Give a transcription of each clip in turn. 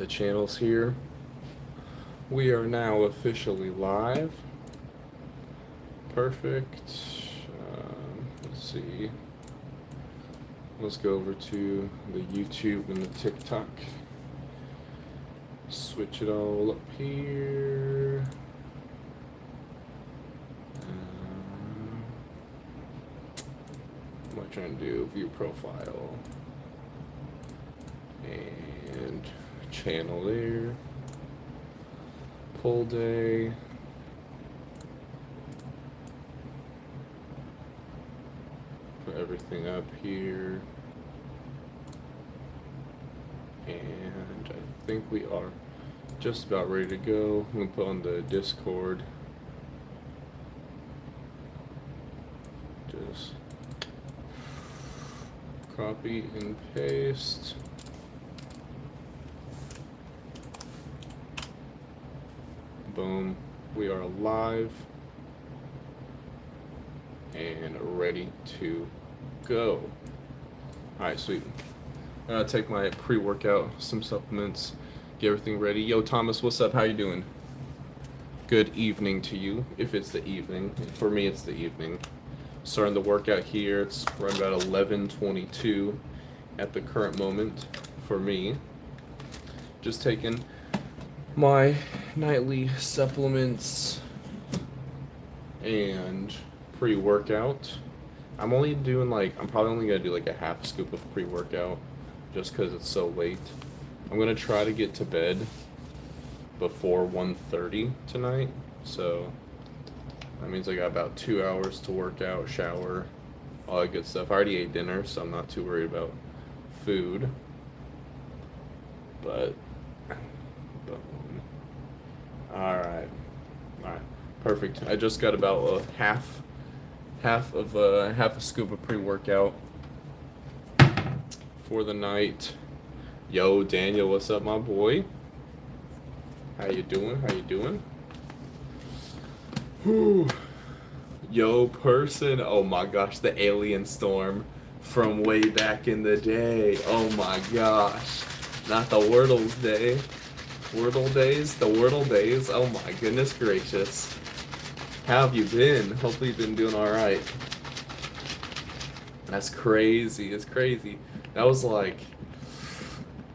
the channels here. We are now officially live. Perfect. Let's see. Let's go over to the YouTube and the TikTok. Switch it all up here. What am I trying to do? View profile. And channel there. Pull day. Put everything up here. And I think we are just about ready to go. I'm gonna put on the Discord. Just copy and paste. Boom. We are live and ready to go. Alright, sweet. I'm gonna take my pre-workout, some supplements, get everything ready. Yo, Thomas, what's up? How you doing? Good evening to you, if it's the evening. For me, it's the evening. Starting the workout here. It's right about 11:22 at the current moment for me. Just taking my nightly supplements and pre-workout. I'm probably only gonna do like a half scoop of pre-workout just because it's so late. I'm gonna try to get to bed before 1:30 tonight, so that means I got about 2 hours to work out, shower, all that good stuff. I already ate dinner, so I'm not too worried about food. But Alright, perfect. I just got about a half a scoop of pre-workout for the night. Yo, Daniel, what's up, my boy? How you doing? Whew. Yo, person. Oh my gosh, the alien storm from way back in the day. Oh my gosh. Not the Wordles day. The Wordle days. Oh my goodness gracious. How have you been? Hopefully you've been doing alright. That's crazy. It's crazy. That was like,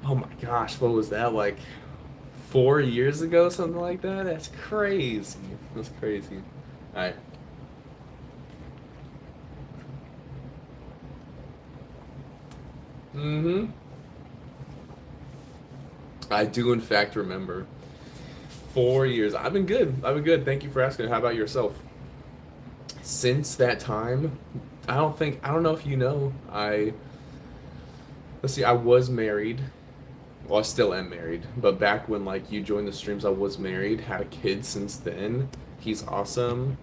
oh my gosh, what was that? Like 4 years ago, something like that? That's crazy. That's crazy. Alright. I do in fact remember. 4 years. I've been good. Thank you for asking. How about yourself? Since that time, I don't know if you know, let's see, I was married. Well, I still am married, but back when like you joined the streams, I was married, had a kid since then. He's awesome.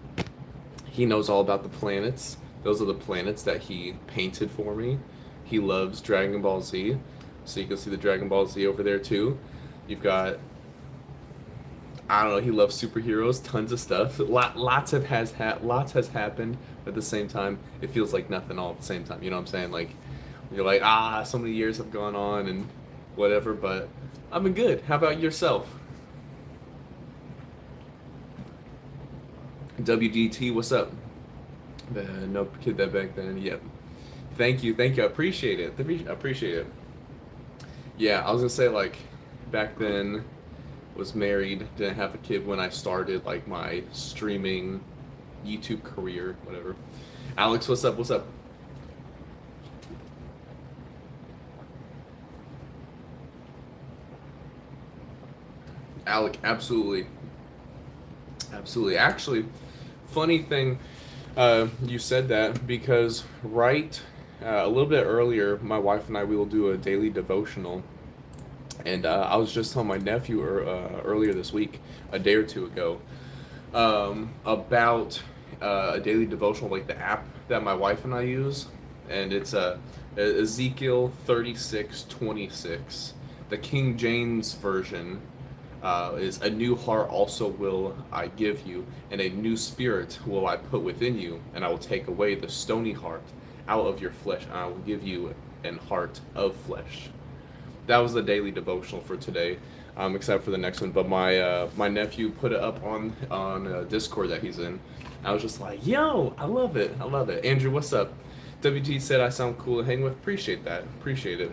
He knows all about the planets. Those are the planets that he painted for me. He loves Dragon Ball Z. So you can see the Dragon Ball Z over there too. You've got, I don't know, he loves superheroes, tons of stuff. Lots has happened, but at the same time, it feels like nothing all at the same time. You know what I'm saying? Like, you're like, so many years have gone on and whatever, but I've been good. How about yourself? WDT, what's up? No kid that back then. Yep. Thank you. I appreciate it. Yeah, I was gonna say, like, back then, was married, didn't have a kid when I started, like, my streaming YouTube career, whatever. Alex, what's up? Alec, absolutely. Actually, funny thing, you said that, because a little bit earlier, my wife and I, we will do a daily devotional. And I was just telling my nephew earlier this week, a day or two ago, about a daily devotional, like the app that my wife and I use. And it's Ezekiel 36:26. The King James version is, "A new heart also will I give you, and a new spirit will I put within you, and I will take away the stony heart out of your flesh, and I will give you an heart of flesh." that was the daily devotional for today, except for the next one. But my nephew put it up on Discord that he's in. I was just like, yo, I love it. I love it. Andrew, what's up? WT said I sound cool to hang with. Appreciate that. Appreciate it.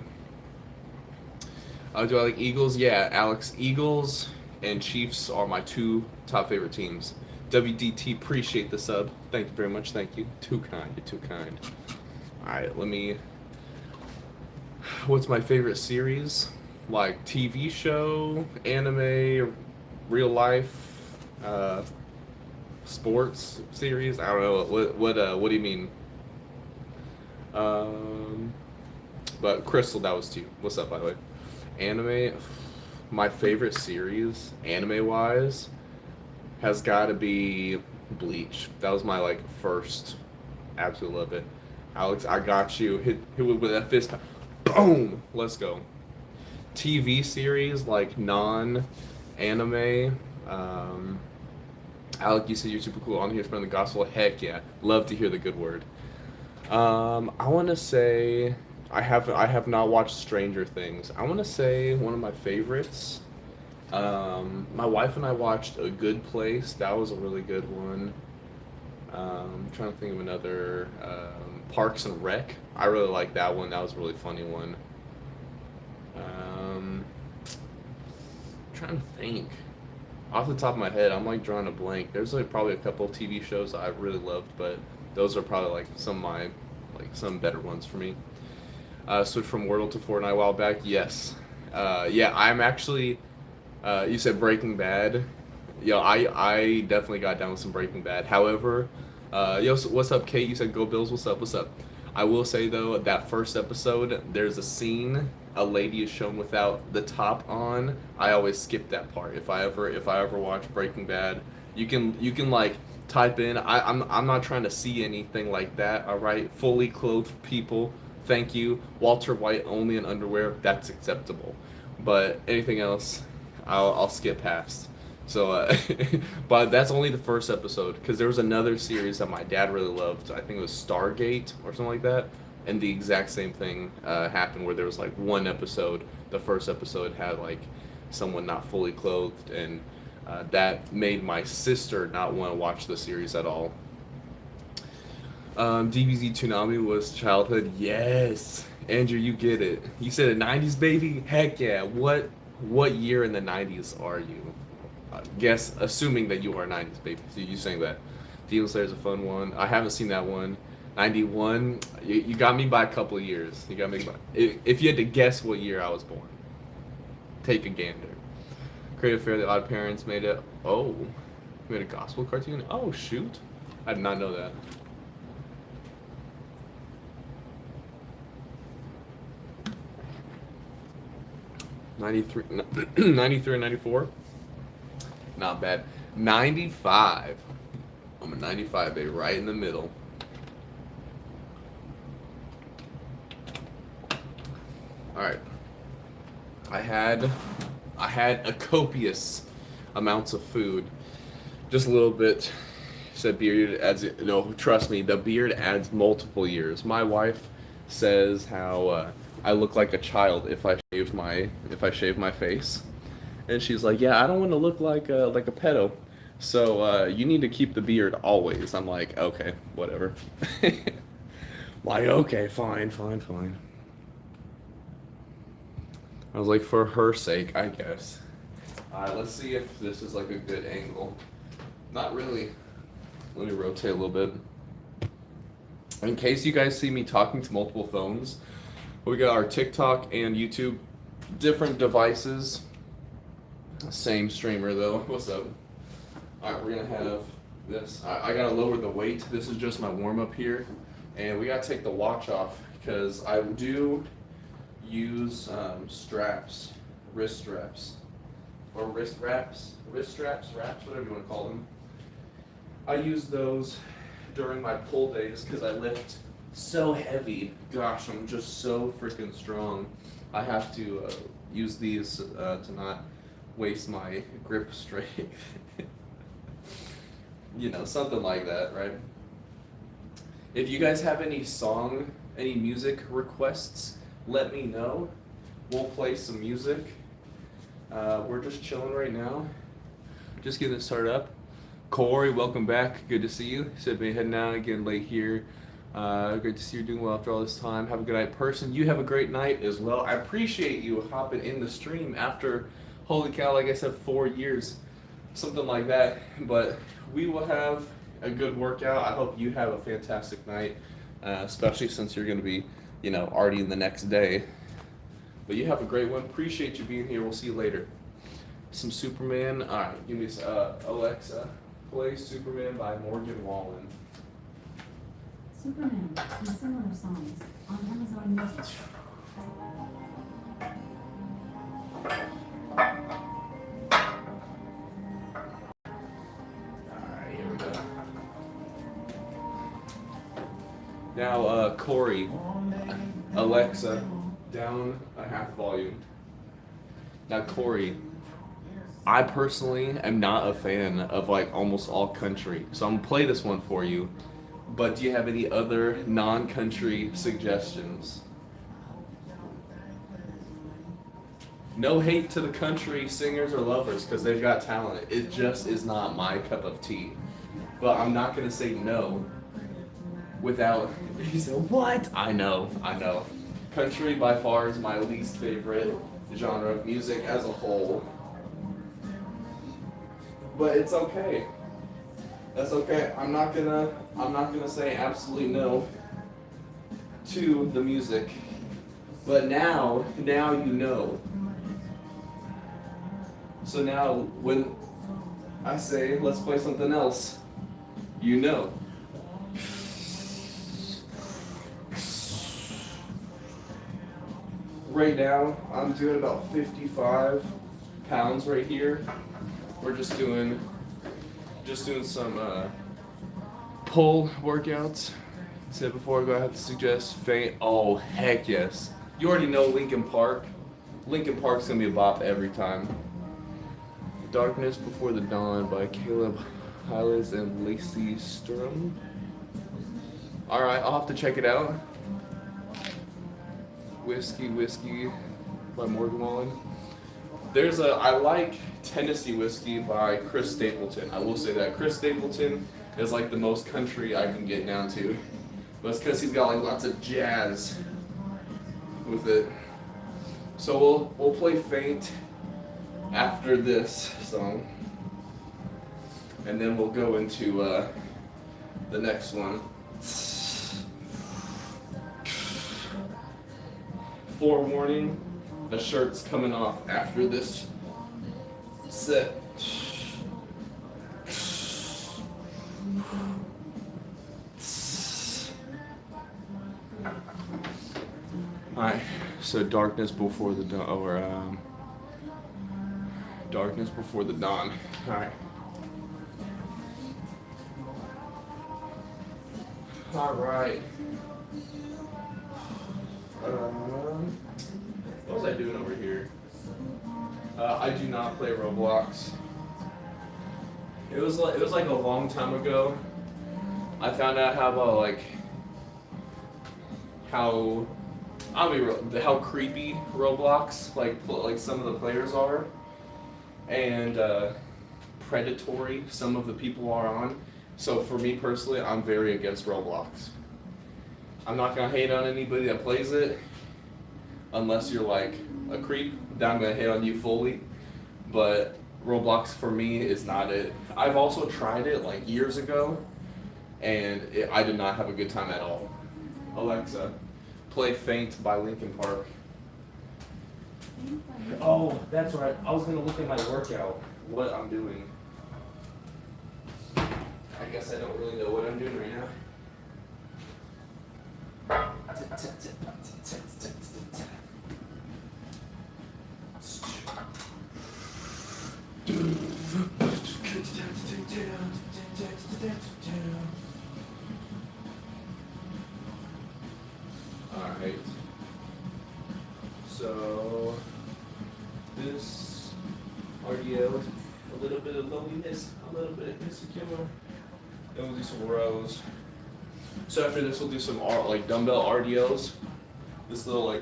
Do I like Eagles? Yeah, Alex. Eagles and Chiefs are my two top favorite teams. WDT, appreciate the sub. Thank you very much. Thank you. Too kind. You're too kind. All right, let me. What's my favorite series? Like TV show, anime, real life, sports series. I don't know. What do you mean? But Crystal, that was two. What's up, by the way? Anime. My favorite series, anime wise, has got to be Bleach. That was my like first. Absolutely love it. Alex, I got you. Hit it with that fist. Boom. Let's go. TV series like non-anime. Alec, you said you're super cool on here spreading the gospel. Heck yeah, love to hear the good word. I want to say I have not watched Stranger Things. I want to say one of my favorites. My wife and I watched A Good Place. That was a really good one. I'm trying to think of another. Parks and Rec. I really like that one. That was a really funny one. Trying to think. Off the top of my head, I'm like drawing a blank. There's like probably a couple of TV shows I really loved, but those are probably like some better ones for me. Switched from Wordle to Fortnite a while back. Yes. Yeah, I'm actually. You said Breaking Bad. Yo, I definitely got down with some Breaking Bad. However, yo, what's up, Kate? You said go Bills. What's up? What's up? I will say though, that first episode, there's a scene a lady is shown without the top on. I always skip that part. If I ever watch Breaking Bad, you can like type in. I'm not trying to see anything like that. All right, fully clothed people. Thank you. Walter White only in underwear. That's acceptable. But anything else, I'll skip past. So, but that's only the first episode because there was another series that my dad really loved. I think it was Stargate or something like that, and the exact same thing happened where there was like one episode. The first episode had like someone not fully clothed, and that made my sister not want to watch the series at all. DBZ Tsunami was childhood. Yes, Andrew, you get it. You said a '90s baby. Heck yeah. What year in the '90s are you? Guess, assuming that you are a '90s baby. So you saying that Demon Slayer's a fun one. I haven't seen that one. '91. You got me by a couple of years. You got me by. If you had to guess what year I was born, take a gander. Creative Fair, The Odd Parents made it. Oh, made a gospel cartoon. Oh shoot, I did not know that. '93 and '94. Not bad. 95. I'm a 95, baby, right in the middle. All right. I had a copious amounts of food. Just a little bit. Said beard adds. No, trust me, the beard adds multiple years. My wife says how I look like a child if I shave my face. And she's like, yeah, I don't want to look like a pedo, so you need to keep the beard always. I'm like, okay, whatever. Like, okay, fine. I was like, for her sake, I guess. Let's see if this is like a good angle. Not really. Let me rotate a little bit. In case you guys see me talking to multiple phones, we got our TikTok and YouTube, different devices. Same streamer though. What's up? Alright, we're gonna have this. I gotta lower the weight. This is just my warm up here. And we gotta take the watch off because I do use straps, wrist straps, or wraps, whatever you want to call them. I use those during my pull days because I lift so heavy. Gosh, I'm just so freaking strong. I have to use these to not waste my grip strength. You know, something like that, right? If you guys have any music requests, let me know. we'll play some music. We're just chilling right now. Just getting it started up. Corey, welcome back. Good to see you. Said me heading out again late here. Great to see you doing well after all this time. Have a good night, person. You have a great night as well. I appreciate you hopping in the stream after, holy cow, like I said, 4 years, something like that. But we will have a good workout. I hope you have a fantastic night, especially since you're going to be, already in the next day. But you have a great one. Appreciate you being here. We'll see you later. Some Superman. All right, give me Alexa. Play Superman by Morgan Wallen. Superman and similar songs on Amazon Music. Alright, here we go. Now, Corey, Alexa, down a half volume. Now, Corey, I personally am not a fan of almost all country, so I'm gonna play this one for you. But do you have any other non-country suggestions? No hate to the country singers or lovers, because they've got talent. It just is not my cup of tea. But I'm not going to say no without... You say, what? I know. Country by far is my least favorite genre of music as a whole. But it's okay. That's okay. I'm not gonna say absolutely no to the music. But now you know. So now when I say let's play something else, you know. Right now I'm doing about 55 pounds right here. We're just doing some pull workouts. Said before I go, I have to suggest faint. Oh, heck yes. You already know Linkin Park. Linkin Park's gonna be a bop every time. Darkness Before the Dawn by Caleb Hyles and Lacey Sturm. Alright, I'll have to check it out. Whiskey by Morgan Wallen. I like Tennessee Whiskey by Chris Stapleton. I will say that. Chris Stapleton is the most country I can get down to. But it's because he's got lots of jazz with it. So we'll play Faint after this song. And then we'll go into the next one. Forewarning, the shirt's coming off after this set. Alright, so Darkness Before the Dawn, or Darkness Before the Dawn. Alright. Alright. What was I doing over here? I do not play Roblox. It was like a long time ago. I found out how creepy Roblox like some of the players are, and predatory some of the people are on. So for me personally, I'm very against Roblox. I'm not gonna hate on anybody that plays it, unless you're a creep. Then I'm gonna hate on you fully. But Roblox for me is not it. I've also tried it years ago, and I did not have a good time at all. Alexa, play Faint by Linkin Park. Oh, that's right. I was gonna look at my workout, what I'm doing. I guess I don't really know what I'm doing right now. Alright. So this RDO, a little bit of loneliness, a little bit of insecure. Then we'll do some rows. So after this we'll do some dumbbell RDLs. This little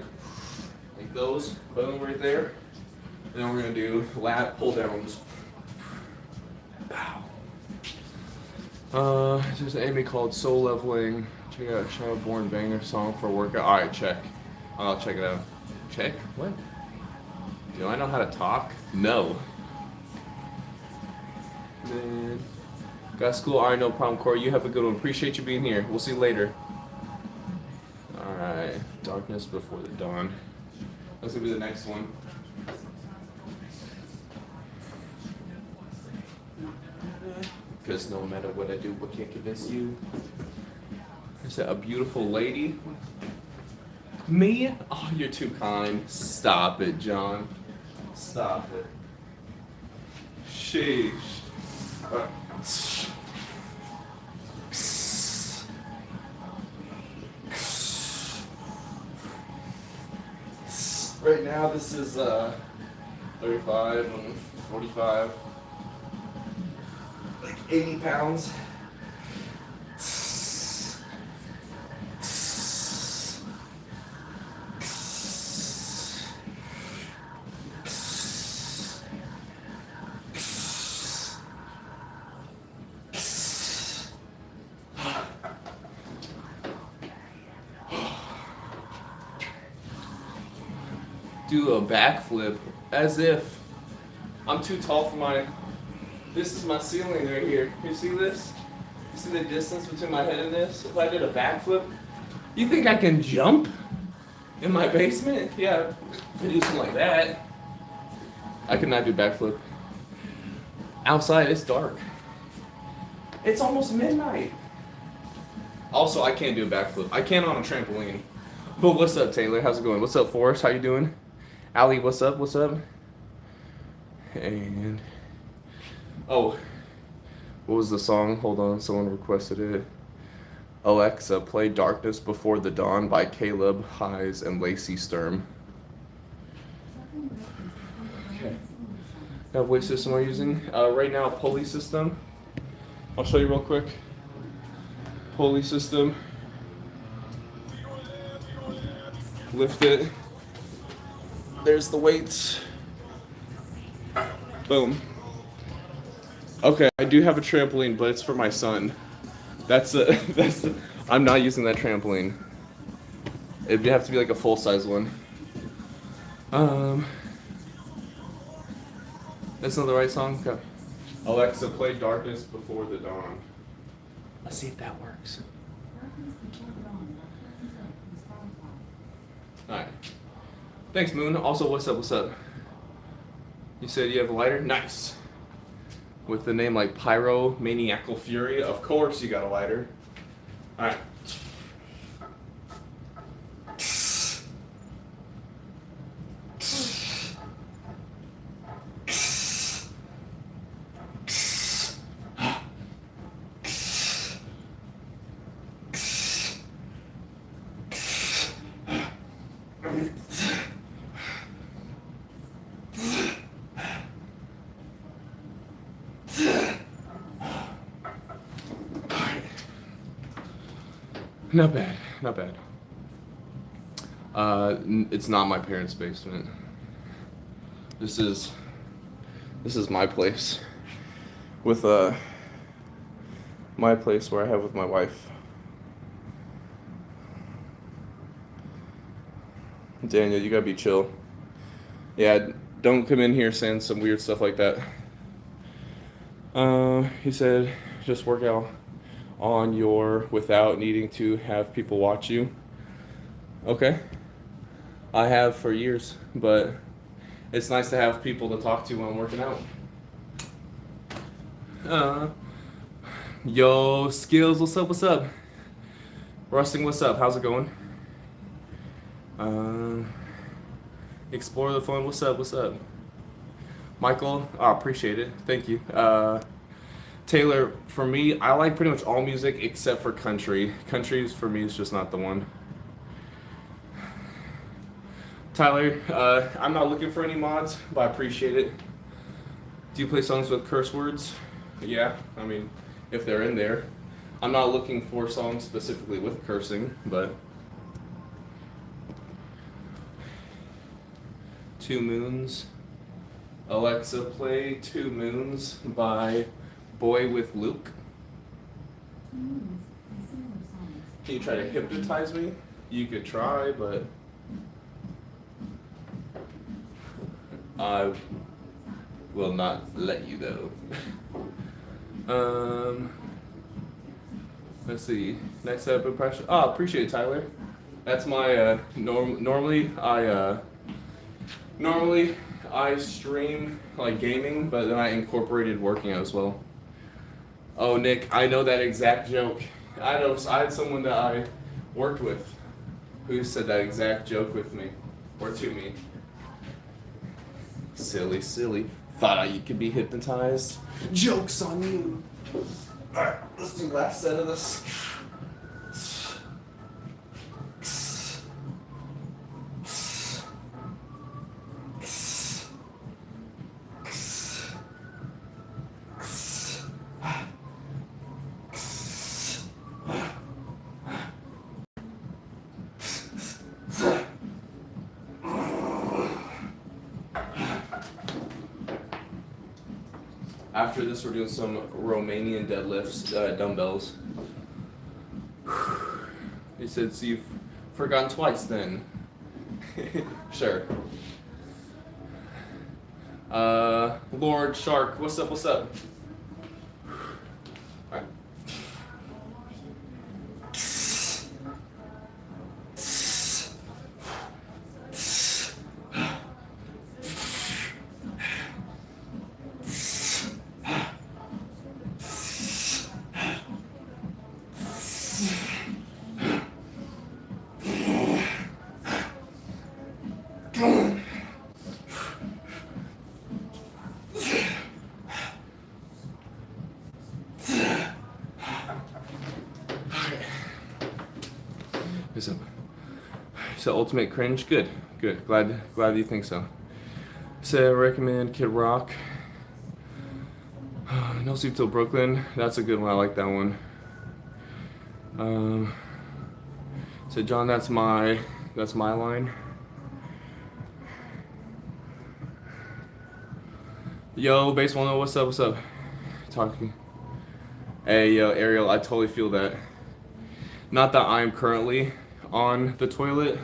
Like those, boom, right there. And then we're gonna do lat pull downs. There's an anime called Soul Leveling. Check out Childborn Banger song for workout. Alright, check. I'll check it out. Check? What? Do I know how to talk? No. Man. Got school? Alright, no problem, Corey. You have a good one. Appreciate you being here. We'll see you later. Alright. Darkness before the dawn. That's gonna be the next one. Because no matter what I do, what can't convince you? Is that a beautiful lady? Me? Oh, you're too kind. Stop it, John. Stop it. Sheesh. Right now, this is 35 and 45. Like 80 pounds. Do a backflip as if I'm too tall for my. This is my ceiling right here. You see this? You see the distance between my head and this? If I did a backflip, you think I can jump in my basement? Yeah, if I do something like that, I could not do backflip. Outside, it's dark. It's almost midnight. Also, I can't do a backflip. I can on a trampoline. But what's up, Taylor? How's it going? What's up, Forrest? How you doing? Allie, what's up? What's up? And oh, what was the song? Hold on, someone requested it. Alexa, play Darkness Before the Dawn by Caleb Highs and Lacey Sturm. Okay. Now, what system are you using? Right now, pulley system. I'll show you real quick. Pulley system. Lift it. There's the weights. Boom. Okay, I do have a trampoline, but it's for my son. I'm not using that trampoline. It'd have to be like a full-size one. That's not the right song? Okay. Alexa, play Darkness Before the Dawn. Let's see if that works. Alright. Thanks, Moon. Also, what's up? What's up? You said you have a lighter? Nice. With the name like Pyro Maniacal Fury. Of course you got a lighter. Alright. Not bad, not bad. It's not my parents' basement. This is my place. With my place where I have with my wife. Daniel, you gotta be chill. Yeah, don't come in here saying some weird stuff like that. He said, just work out on your without needing to have people watch you. Okay. I have for years, but it's nice to have people to talk to when I'm working out. Yo, Skills, what's up, what's up? Rusting, what's up, how's it going? Explore the Fun, what's up, what's up? Michael, I appreciate it, thank you. Taylor, for me, I like pretty much all music except for country. Country for me is just not the one. Tyler, I'm not looking for any mods, but I appreciate it. Do you play songs with curse words? Yeah, I mean, if they're in there. I'm not looking for songs specifically with cursing, but Two Moons. Alexa, play Two Moons by Boy with Luke. Can you try to hypnotize me? You could try, but I will not let you though. Let's see. Next up, impression. Oh, appreciate it, Tyler. That's my normally I stream like gaming, but then I incorporated working out as well. Oh, Nick, I know that exact joke. I had someone that I worked with who said that exact joke with me, or to me. Silly. Thought you could be hypnotized. Joke's on you. Alright, let's do last set of this. After this, we're doing some Romanian deadlifts, dumbbells. He said, so you've forgotten twice then. Sure. Lord Shark, what's up? Alright. So ultimate cringe, good. Glad you think so. So recommend Kid Rock. No Sleep Till Brooklyn. That's a good one. I like that one. So John, that's my line. Yo, baseball, no, what's up? Talk to me. Hey, yo, Ariel, I totally feel that. Not that I am currently on the toilet,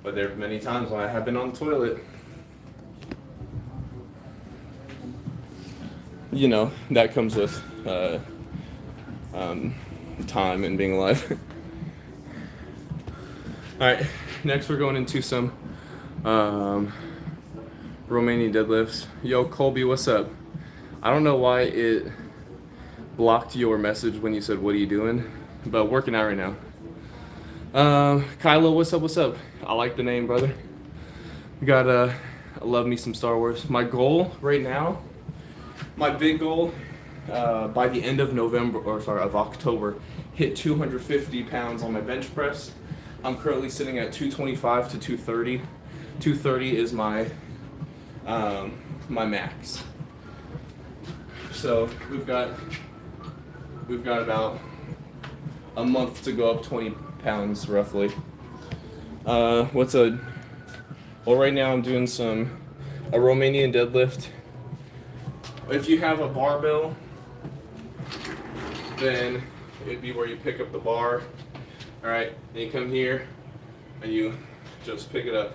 but there have been many times when I have been on the toilet. You know, that comes with time and being alive. Alright, next we're going into some Romanian deadlifts. Yo, Colby, what's up? I don't know why it blocked your message when you said, what are you doing? But working out right now. Kylo, what's up? I like the name, brother. You gotta love me some Star Wars. My goal right now, my big goal, by the end of October, hit 250 pounds on my bench press. I'm currently sitting at 225 to 230. 230 is my max. So we've got about a month to go up 20 pounds roughly. Well, right now I'm doing a Romanian deadlift. If you have a barbell, then it'd be where you pick up the bar. Alright, and you come here and you just pick it up.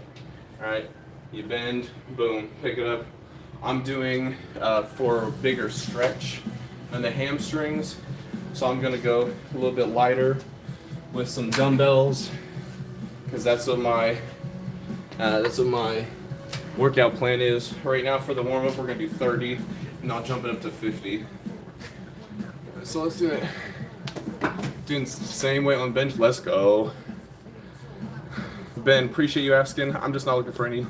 Alright, you bend, boom, pick it up. I'm doing for a bigger stretch on the hamstrings, so I'm gonna go a little bit lighter with some dumbbells, because that's what my workout plan is. Right now for the warm-up we're gonna do 30, not jumping up to 50. So let's do it. Doing the same weight on bench. Let's go. Ben, appreciate you asking. I'm just not looking for any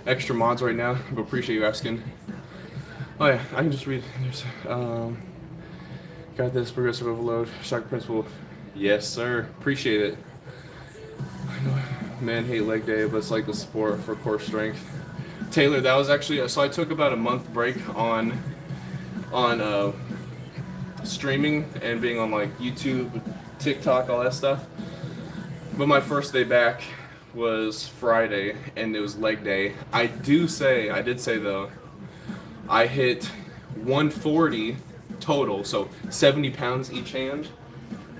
extra mods right now, but appreciate you asking. Oh yeah, I can just read. There's, got this, progressive overload, shock principle. Yes, sir. Appreciate it. I know, man, hate leg day, but it's like the sport for core strength. Taylor, that was actually so I took about a month break on streaming and being on like YouTube, TikTok, all that stuff. But my first day back was Friday, and it was leg day. I did say though, I hit 140 total, so 70 pounds each hand.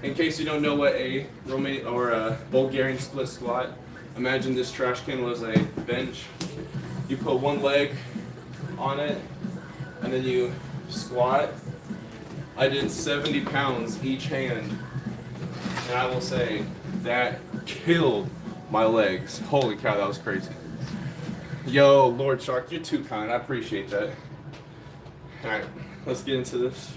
In case you don't know what a Romanian or a Bulgarian split squat, imagine this trash can was a bench. You put one leg on it, and then you squat. I did 70 pounds each hand, and I will say that killed my legs. Holy cow, that was crazy. Yo, Lord Shark, you're too kind. I appreciate that. Alright, let's get into this.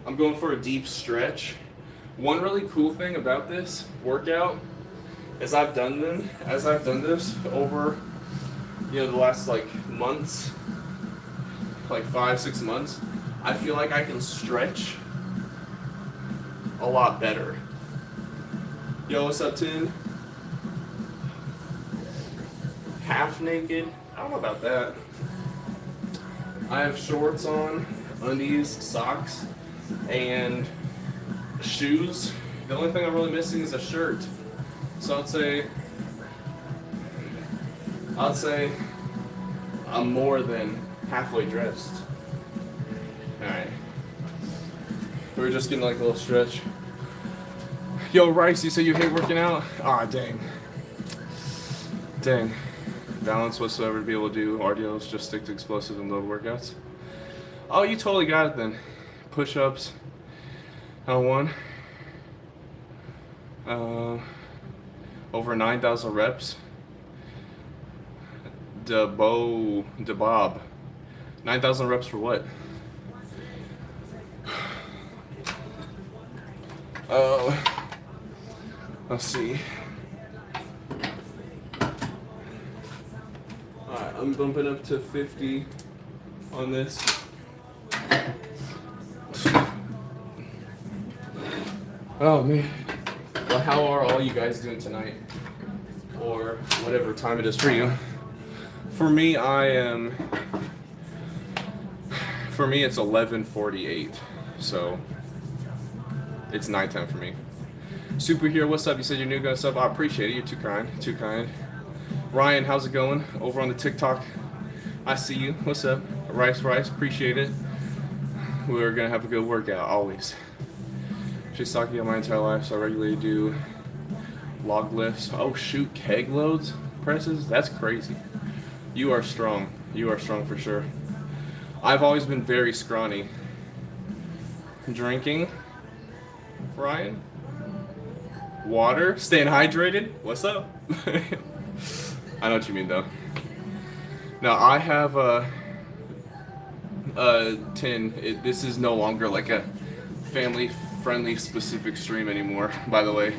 I'm going for a deep stretch. One really cool thing about this workout is I've done this over the last months, 5-6 months. I feel like I can stretch a lot better. Yo, what's up, Tin? Half naked? I don't know about that. I have shorts on, undies, socks, and shoes. The only thing I'm really missing is a shirt. So I'd say I'm more than halfway dressed. Alright. We're just getting a little stretch. Yo, Rice, you say you hate working out? Ah, dang. Dang. Balance whatsoever to be able to do RDLs, just stick to explosive and load workouts. Oh, you totally got it then. Push-ups. L1. Over 9,000 reps. Bob. 9,000 reps for what? Let's see. Alright, I'm bumping up to 50 on this. Oh man. Well, how are all you guys doing tonight? Or whatever time it is for you. For me, it's 11:48. So it's nighttime for me. Superhero, what's up? You said you're new, guys. Up. I appreciate it. You're too kind. Too kind. Ryan, how's it going? Over on the TikTok. I see you. What's up? Rice, appreciate it. We're gonna have a good workout, always. She's talking about my entire life, so I regularly do log lifts. Oh shoot, keg loads? Presses? That's crazy. You are strong. You are strong for sure. I've always been very scrawny. Drinking? Ryan? Water? Staying hydrated? What's up? I know what you mean though. Now I have a tin. This is no longer like a family-friendly specific stream anymore, by the way.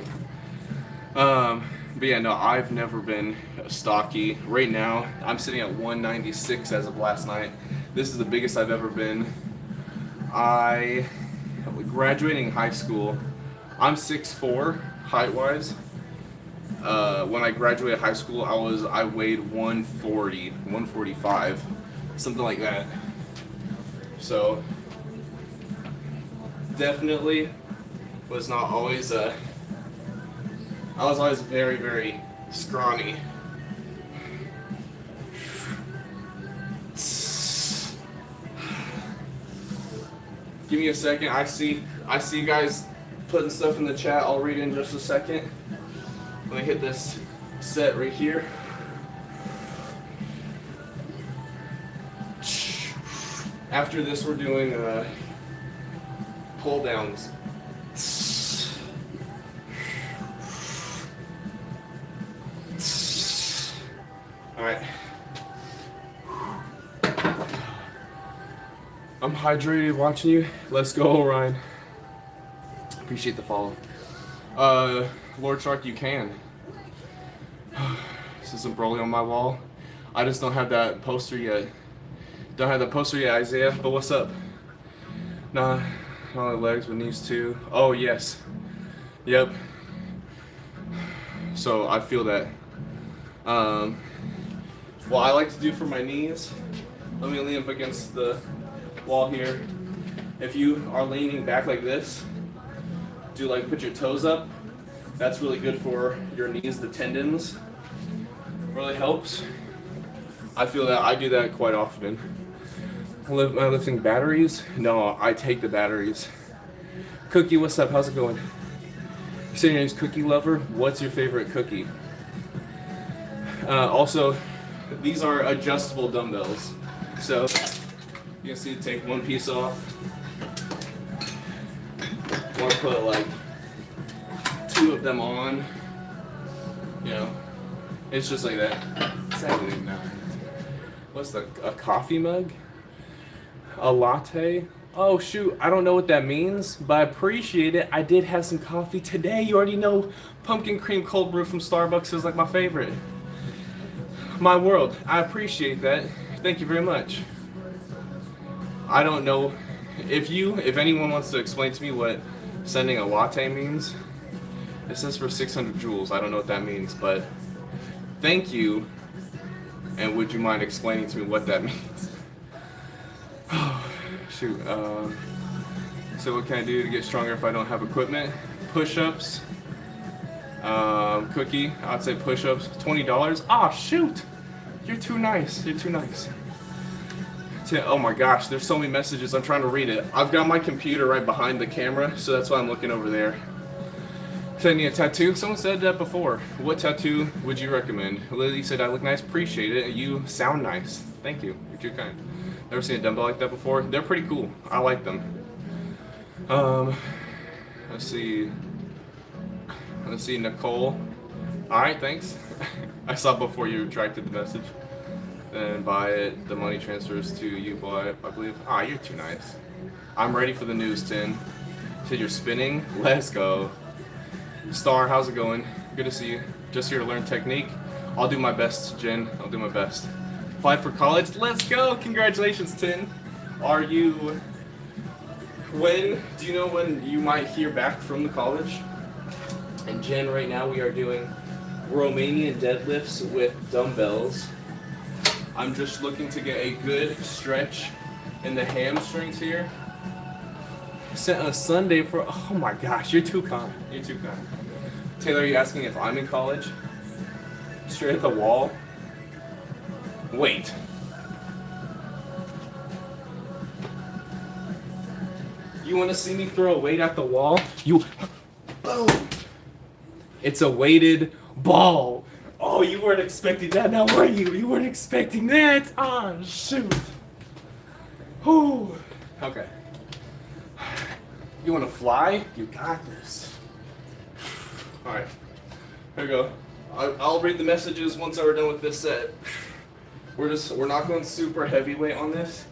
But yeah, no, I've never been stocky. Right now, I'm sitting at 196 as of last night. This is the biggest I've ever been. Graduating high school, I'm 6'4", height-wise. When I graduated high school, I weighed 140, 145, something like that. So, definitely was not always I was always very, very scrawny. Give me a second. I see you guys putting stuff in the chat. I'll read in just a second. Let me hit this set right here. After this, we're doing pull downs. All right. I'm hydrated watching you. Let's go, Ryan. Appreciate the follow. Lord Shark, you can. This is some Broly on my wall. I just don't have that poster yet. Don't have the poster yet, Isaiah, but what's up? Nah, not only legs, but knees too. Oh, yes. Yep. So, I feel that. What I like to do for my knees, let me lean up against the wall here. If you are leaning back like this, put your toes up, That's really good for your knees, the tendons. Really helps. I feel that I do that quite often. Am I lifting batteries? No, I take the batteries. Cookie, what's up? How's it going? You say your name's Cookie Lover? What's your favorite cookie? Also, these are adjustable dumbbells. So, you can see, take one piece off. Want to put like 2 of them on. You know, it's just like that. Sadly, not. What's a coffee mug? A latte? Oh shoot, I don't know what that means, but I appreciate it. I did have some coffee today. You already know pumpkin cream cold brew from Starbucks is like my favorite. My world. I appreciate that. Thank you very much. I don't know if anyone wants to explain to me what sending a latte means. It says for 600 joules. I don't know what that means, but thank you. And would you mind explaining to me what that means? Shoot. So what can I do to get stronger if I don't have equipment? Push-ups. Cookie. I'd say push-ups. $20. Ah, shoot. You're too nice. You're too nice. Oh my gosh, there's so many messages. I'm trying to read it. I've got my computer right behind the camera, so that's why I'm looking over there. Sending a tattoo. Someone said that before. What tattoo would you recommend? Lily said, I look nice. Appreciate it. You sound nice. Thank you. You're too kind. Never seen a dumbbell like that before. They're pretty cool. I like them. Let's see. Nicole. Alright, thanks. I saw before you retracted the message. Then buy it. The money transfers to you, boy, I believe. Ah, you're too nice. I'm ready for the news, Tin. Said you're spinning. Let's go. Star, how's it going? Good to see you. Just here to learn technique. I'll do my best, Jen. I'll do my best. Applied for college. Let's go. Congratulations, Tin. Do you know when you might hear back from the college? And Jen, right now we are doing Romanian deadlifts with dumbbells. I'm just looking to get a good stretch in the hamstrings here. Sent a Sunday for, oh my gosh, you're too kind. You're too kind. Taylor, are you asking if I'm in college? Straight at the wall? Wait. You want to see me throw a weight at the wall? Boom. It's a weighted ball. Oh, you weren't expecting that, now were you? You weren't expecting that? Ah, oh, shoot. Whew. Okay. You want to fly? You got this. Alright. Here we go. I'll read the messages once we're done with this set. We're not going super heavyweight on this.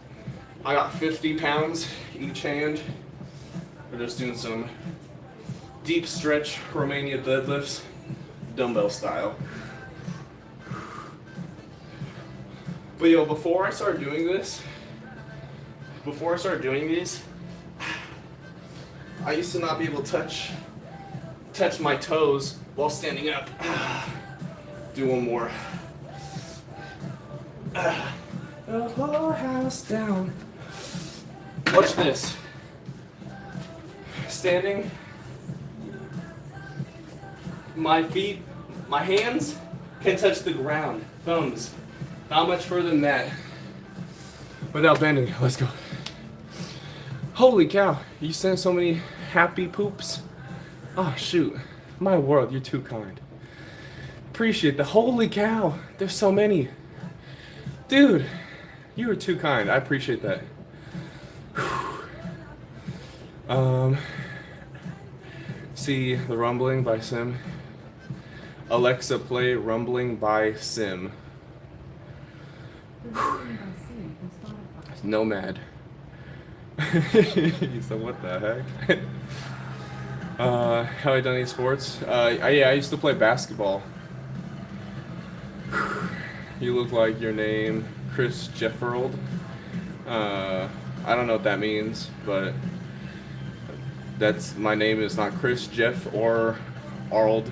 I got 50 pounds each hand. We're just doing some deep stretch Romanian deadlifts, dumbbell style. But yo, before I start doing these, I used to not be able to touch my toes while standing up. Do one more. The whole house down. Watch this. Standing. My feet, my hands can touch the ground. Thumbs. Not much further than that. Without bending. Let's go. Holy cow. You sent so many happy poops. Oh, shoot. My world, you're too kind. Appreciate the holy cow. There's so many. Dude, you are too kind. I appreciate that. See the Rumbling by Sim. Alexa, play Rumbling by Sim. Nomad. He said, what the heck? Have I done any sports? Yeah, I used to play basketball. You look like your name, Chris Jefferold. I don't know what that means, but my name is not Chris, Jeff, or Arnold.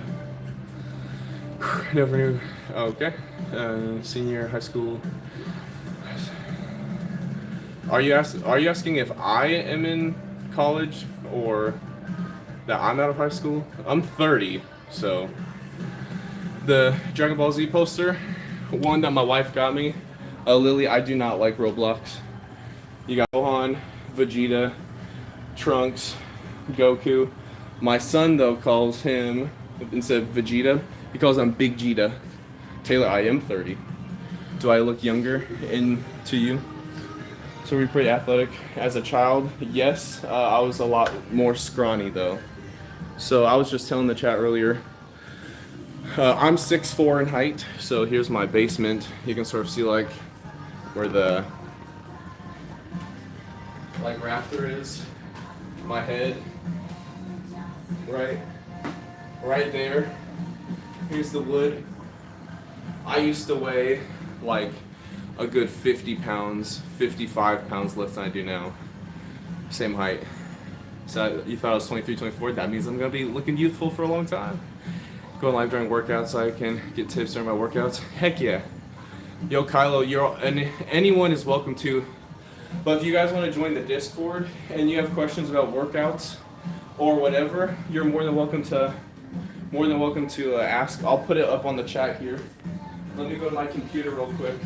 Never knew. Okay. Senior high school. Are you asking if I am in college or that I'm out of high school? I'm 30. So the Dragon Ball Z poster, one that my wife got me. Lily, I do not like Roblox. You got Gohan, Vegeta, Trunks, Goku. My son though calls him, instead of Vegeta, he calls him Big Jita. Taylor, I am 30. Do I look younger to you? So were you pretty athletic as a child? Yes, I was a lot more scrawny though. So I was just telling the chat earlier, I'm 6'4" in height, so here's my basement. You can sort of see like where the rafter is, my head, right there. Here's the wood. I used to weigh like a good 50 pounds, 55 pounds less than I do now. Same height. So you thought I was 23, 24? That means I'm gonna be looking youthful for a long time. Going live during workouts so I can get tips during my workouts. Heck yeah. Yo, Kylo, anyone is welcome to. But if you guys want to join the Discord and you have questions about workouts or whatever, you're more than welcome to ask. I'll put it up on the chat here. Let me go to my computer real quick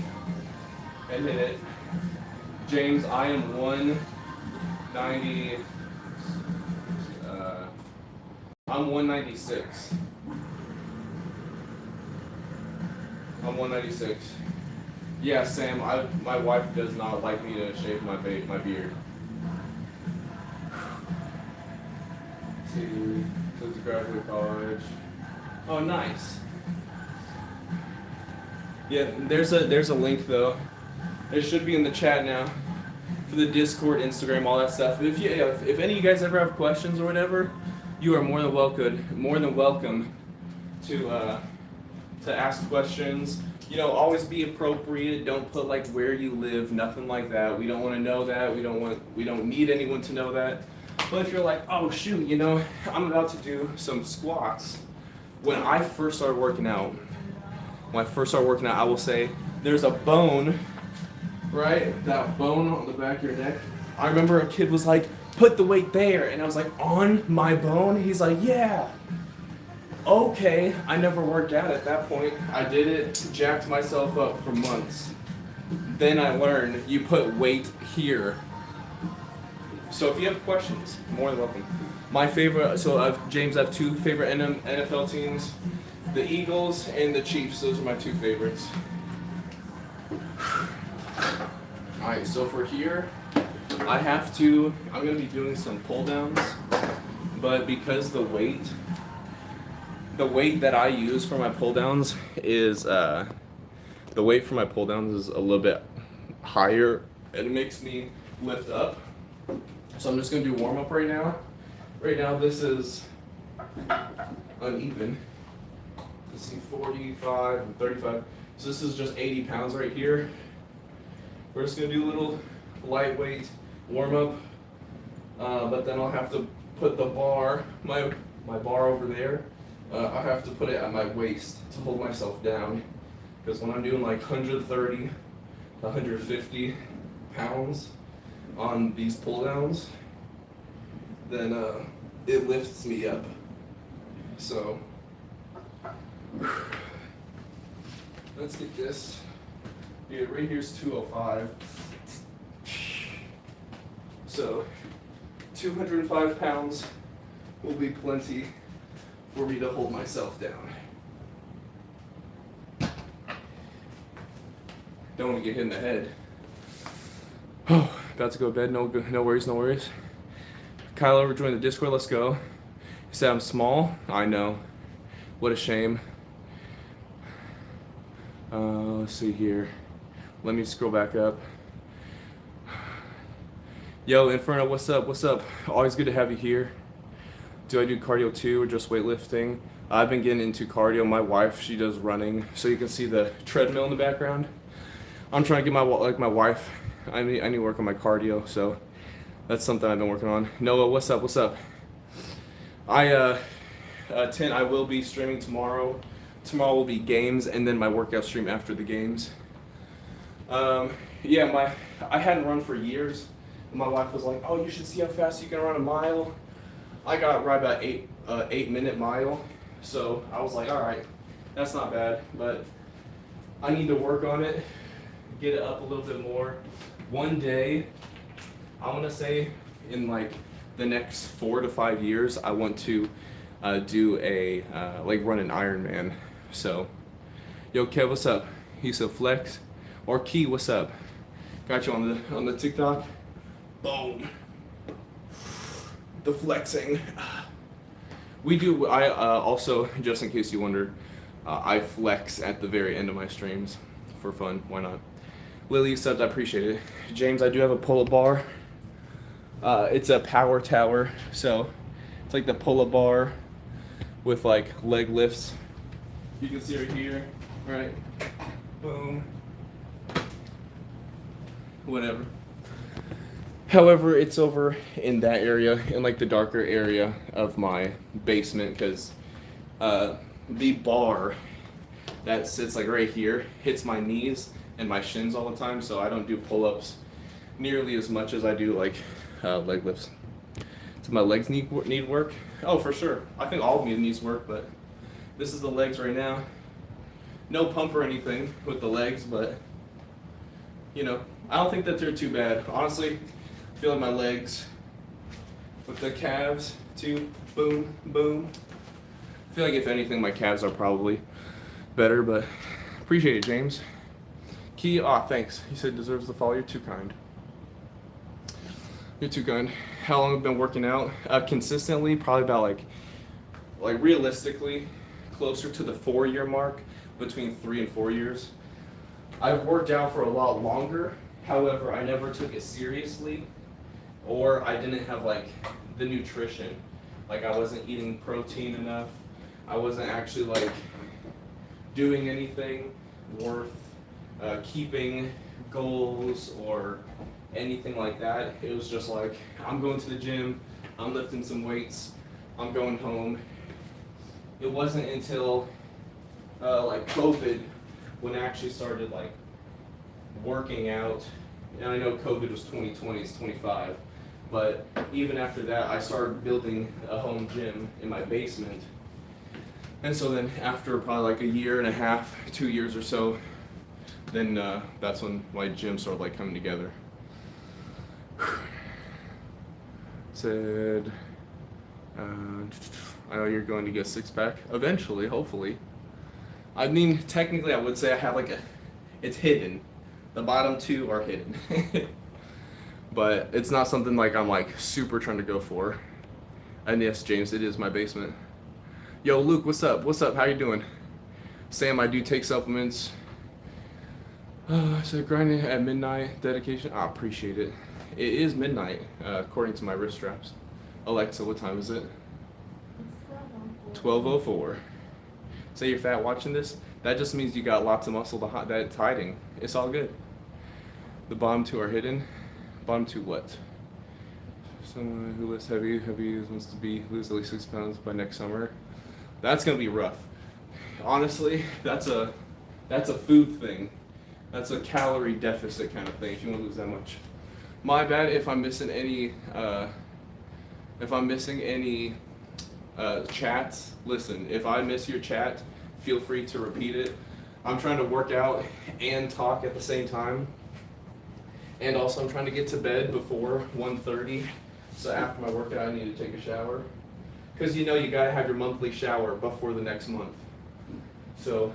and hit it. James, I am 190. I'm 196. I'm 196. Yeah, Sam. My wife does not like me to shave my beard. Let's see, to graduate college. Oh, nice. Yeah, there's a link though. It should be in the chat now for the Discord, Instagram, all that stuff. If any of you guys ever have questions or whatever, you are more than welcome to ask questions. You know, always be appropriate. Don't put like where you live, nothing like that. We don't want to know that. We don't need anyone to know that. But if you're like, oh shoot, you know, I'm about to do some squats. When I first started working out, I will say there's a bone, right? That bone on the back of your neck. I remember a kid was like, put the weight there, and I was like, on my bone? He's like, yeah. Okay, I never worked out at that point. I did it, jacked myself up for months. Then I learned you put weight here. So if you have questions, more than welcome. My favorite, James, I have two favorite NFL teams, the Eagles and the Chiefs. Those are my two favorites. All right, so for here, I'm gonna be doing some pull downs, but because the weight that I use for my pull downs is a little bit higher, and it makes me lift up. So I'm just gonna do warm up right now. Right now this is uneven. Let's see, 45 and 35. So this is just 80 pounds right here. We're just gonna do a little lightweight warm up, but then I'll have to put the bar, my bar over there. I have to put it at my waist to hold myself down, because when I'm doing like 130 to 150 pounds on these pull downs, then it lifts me up. So let's get this. Yeah, right here's 205. So 205 pounds will be plenty for me to hold myself down. Don't want to get hit in the head. Oh, about to go to bed. No worries. Kylo, we're joining the Discord. Let's go. You said I'm small. I know. What a shame. Let's see here. Let me scroll back up. Yo, Inferno, what's up? Always good to have you here. Do I do cardio too, or just weightlifting? I've been getting into cardio. My wife, she does running, so you can see the treadmill in the background. I'm trying to get my wife. I need to work on my cardio, so that's something I've been working on. Noah, what's up? I will be streaming tomorrow. Tomorrow will be games, and then my workout stream after the games. I hadn't run for years. And my wife was like, "Oh, you should see how fast you can run a mile." I got right about 8 minute mile So I was like, all right, that's not bad, but I need to work on it, get it up a little bit more. One day, I want to say in like the next 4 to 5 years, I want to do a like run an Ironman. So, yo, Kev, what's up? He said flex, or Key, what's up? Got you on the TikTok. Boom. The flexing. We do. I also, just in case you wonder, I flex at the very end of my streams for fun. Why not? Lily subs, I appreciate it. James, I do have a pull-up bar. It's a power tower, so it's like the pull-up bar with like leg lifts. You can see right here, right? Boom. Whatever. However, it's over in that area, in like the darker area of my basement, because the bar that sits like right here hits my knees and my shins all the time, so I don't do pull-ups nearly as much as I do like leg lifts. So my legs need work. Oh, for sure. I think all of me needs work, but this is the legs right now. No pump or anything with the legs, but you know, I don't think that they're too bad. Honestly, I feel like my legs with the calves too. Boom, boom. I feel like if anything, my calves are probably better, but appreciate it, James. Key, thanks. He said deserves the follow. You're too kind. You're too kind. How long have you been working out? Consistently, probably about like realistically, closer to the 4-year mark, between 3 and 4 years. I've worked out for a lot longer. However, I never took it seriously, or I didn't have like the nutrition. Like I wasn't eating protein enough. I wasn't actually like doing anything worth keeping goals or anything like that. It was just like, I'm going to the gym, I'm lifting some weights, I'm going home. It wasn't until like COVID when I actually started like working out, and I know COVID was 2020, it's 25, but even after that, I started building a home gym in my basement. And so then after probably like a year and a half, 2 years or so, then that's when my gym started like coming together. Said, I know you're going to get a 6-pack eventually, hopefully. I mean, technically I would say I have like it's hidden. The bottom 2 are hidden. But it's not something like I'm like super trying to go for. And yes, James, it is my basement. Yo, Luke, what's up? What's up? How you doing? Sam, I do take supplements. So grinding at midnight, dedication. I appreciate it. It is midnight, according to my wrist straps. Alexa, what time is it? 12:04. Say you're fat watching this. That just means you got lots of muscle that's hiding. It's all good. The bottom 2 are hidden. Bottom 2 what? Someone who lifts heavy wants to lose at least 6 pounds by next summer. That's gonna be rough. Honestly, that's a food thing. That's a calorie deficit kind of thing. If you want to lose that much. My bad if I'm missing any. Chats. Listen, if I miss your chat, feel free to repeat it. I'm trying to work out and talk at the same time. And also I'm trying to get to bed before 1:30. So after my workout I need to take a shower. Because you know you gotta have your monthly shower before the next month. So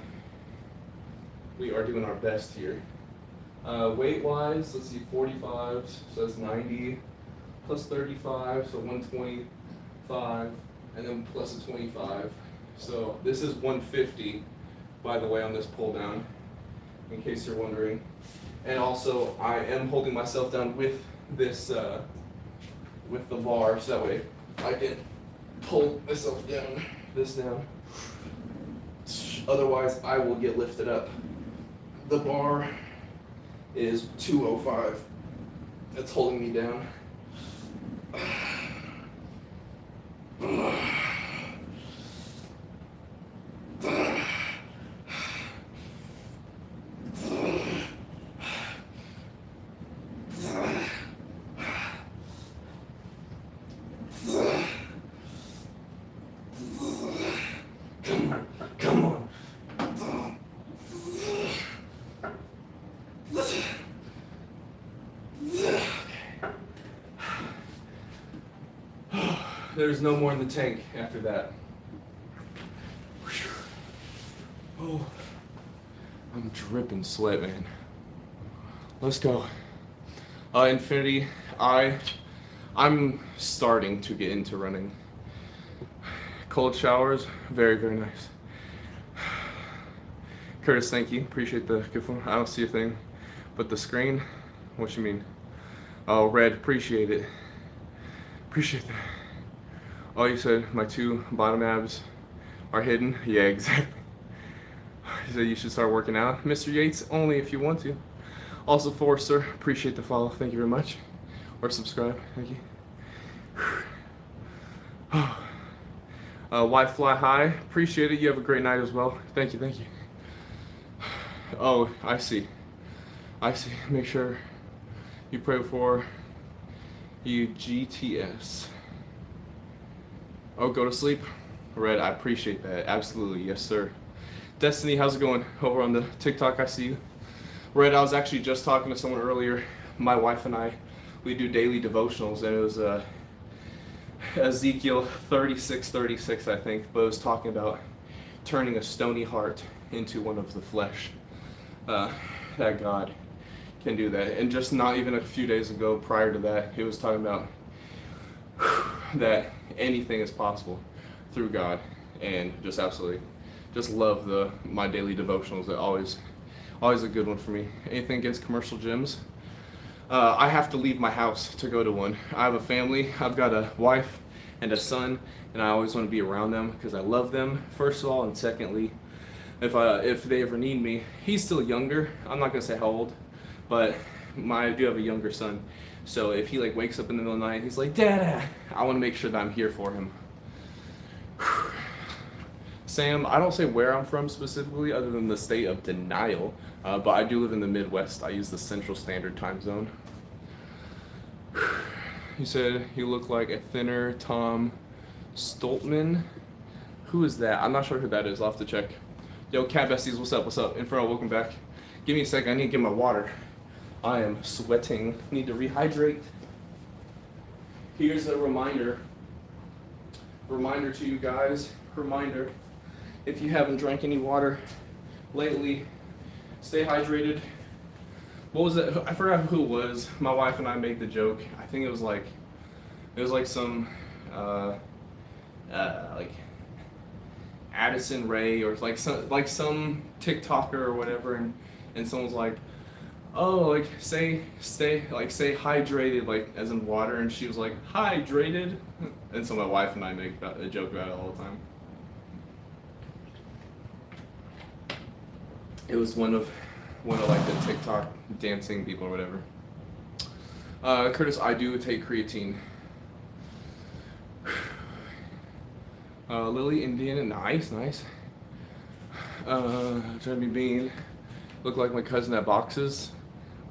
we are doing our best here. Weight wise, let's see, 45s, so that's 90, plus 35, so 125, and then plus a 25. So this is 150, by the way, on this pull down, in case you're wondering. And also, I am holding myself down with this, with the bar, so that way I can pull myself down, this down. Otherwise, I will get lifted up. The bar is 205. That's holding me down. There's no more in the tank after that. Oh, I'm dripping sweat, man. Let's go. Infinity, I'm starting to get into running. Cold showers, very, very nice. Curtis, thank you. Appreciate the good phone. I don't see a thing. But the screen, what you mean? Oh, red, appreciate it. Appreciate that. Oh, you said my 2 bottom abs are hidden? Yeah, exactly. He said you should start working out. Mr. Yates, only if you want to. Also, Forrester, appreciate the follow. Thank you very much. Or subscribe. Thank you. Why fly high? Appreciate it. You have a great night as well. Thank you. Thank you. Oh, I see. I see. Make sure you pray before you GTS. Oh, go to sleep. Red, I appreciate that. Absolutely. Yes, sir. Destiny, how's it going? Over on the TikTok, I see you. Red, I was actually just talking to someone earlier. My wife and I, we do daily devotionals, and it was Ezekiel 36:36, I think, but it was talking about turning a stony heart into one of the flesh. That God can do that. And just not even a few days ago, prior to that, it was talking about that anything is possible through God, and just absolutely, just love my daily devotionals. They're always a good one for me. Anything against commercial gyms? I have to leave my house to go to one. I have a family. I've got a wife and a son, and I always want to be around them because I love them, first of all, and secondly, if they ever need me. He's still younger. I'm not gonna say how old, but I do have a younger son. So if he wakes up in the middle of the night, he's like, "Dada," I want to make sure that I'm here for him. Sam, I don't say where I'm from specifically, other than the state of denial, but I do live in the Midwest. I use the Central Standard Time Zone. You said you look like a thinner Tom Stoltman. Who is that? I'm not sure who that is. I'll have to check. Yo, Cat Besties, what's up? What's up? Inferno, welcome back. Give me a second. I need to get my water. I am sweating. Need to rehydrate. Here's a reminder. Reminder to you guys. Reminder. If you haven't drank any water lately, stay hydrated. What was it? I forgot who it was. My wife and I made the joke. I think it was like some Addison Ray or some TikToker or whatever, and someone's like, oh, say hydrated, as in water, and she was like, hydrated, and so my wife and I make a joke about it all the time. It was one of the TikTok dancing people or whatever. Curtis, I do take creatine. Lily, Indiana, nice. Jeremy Bean, look like my cousin that boxes.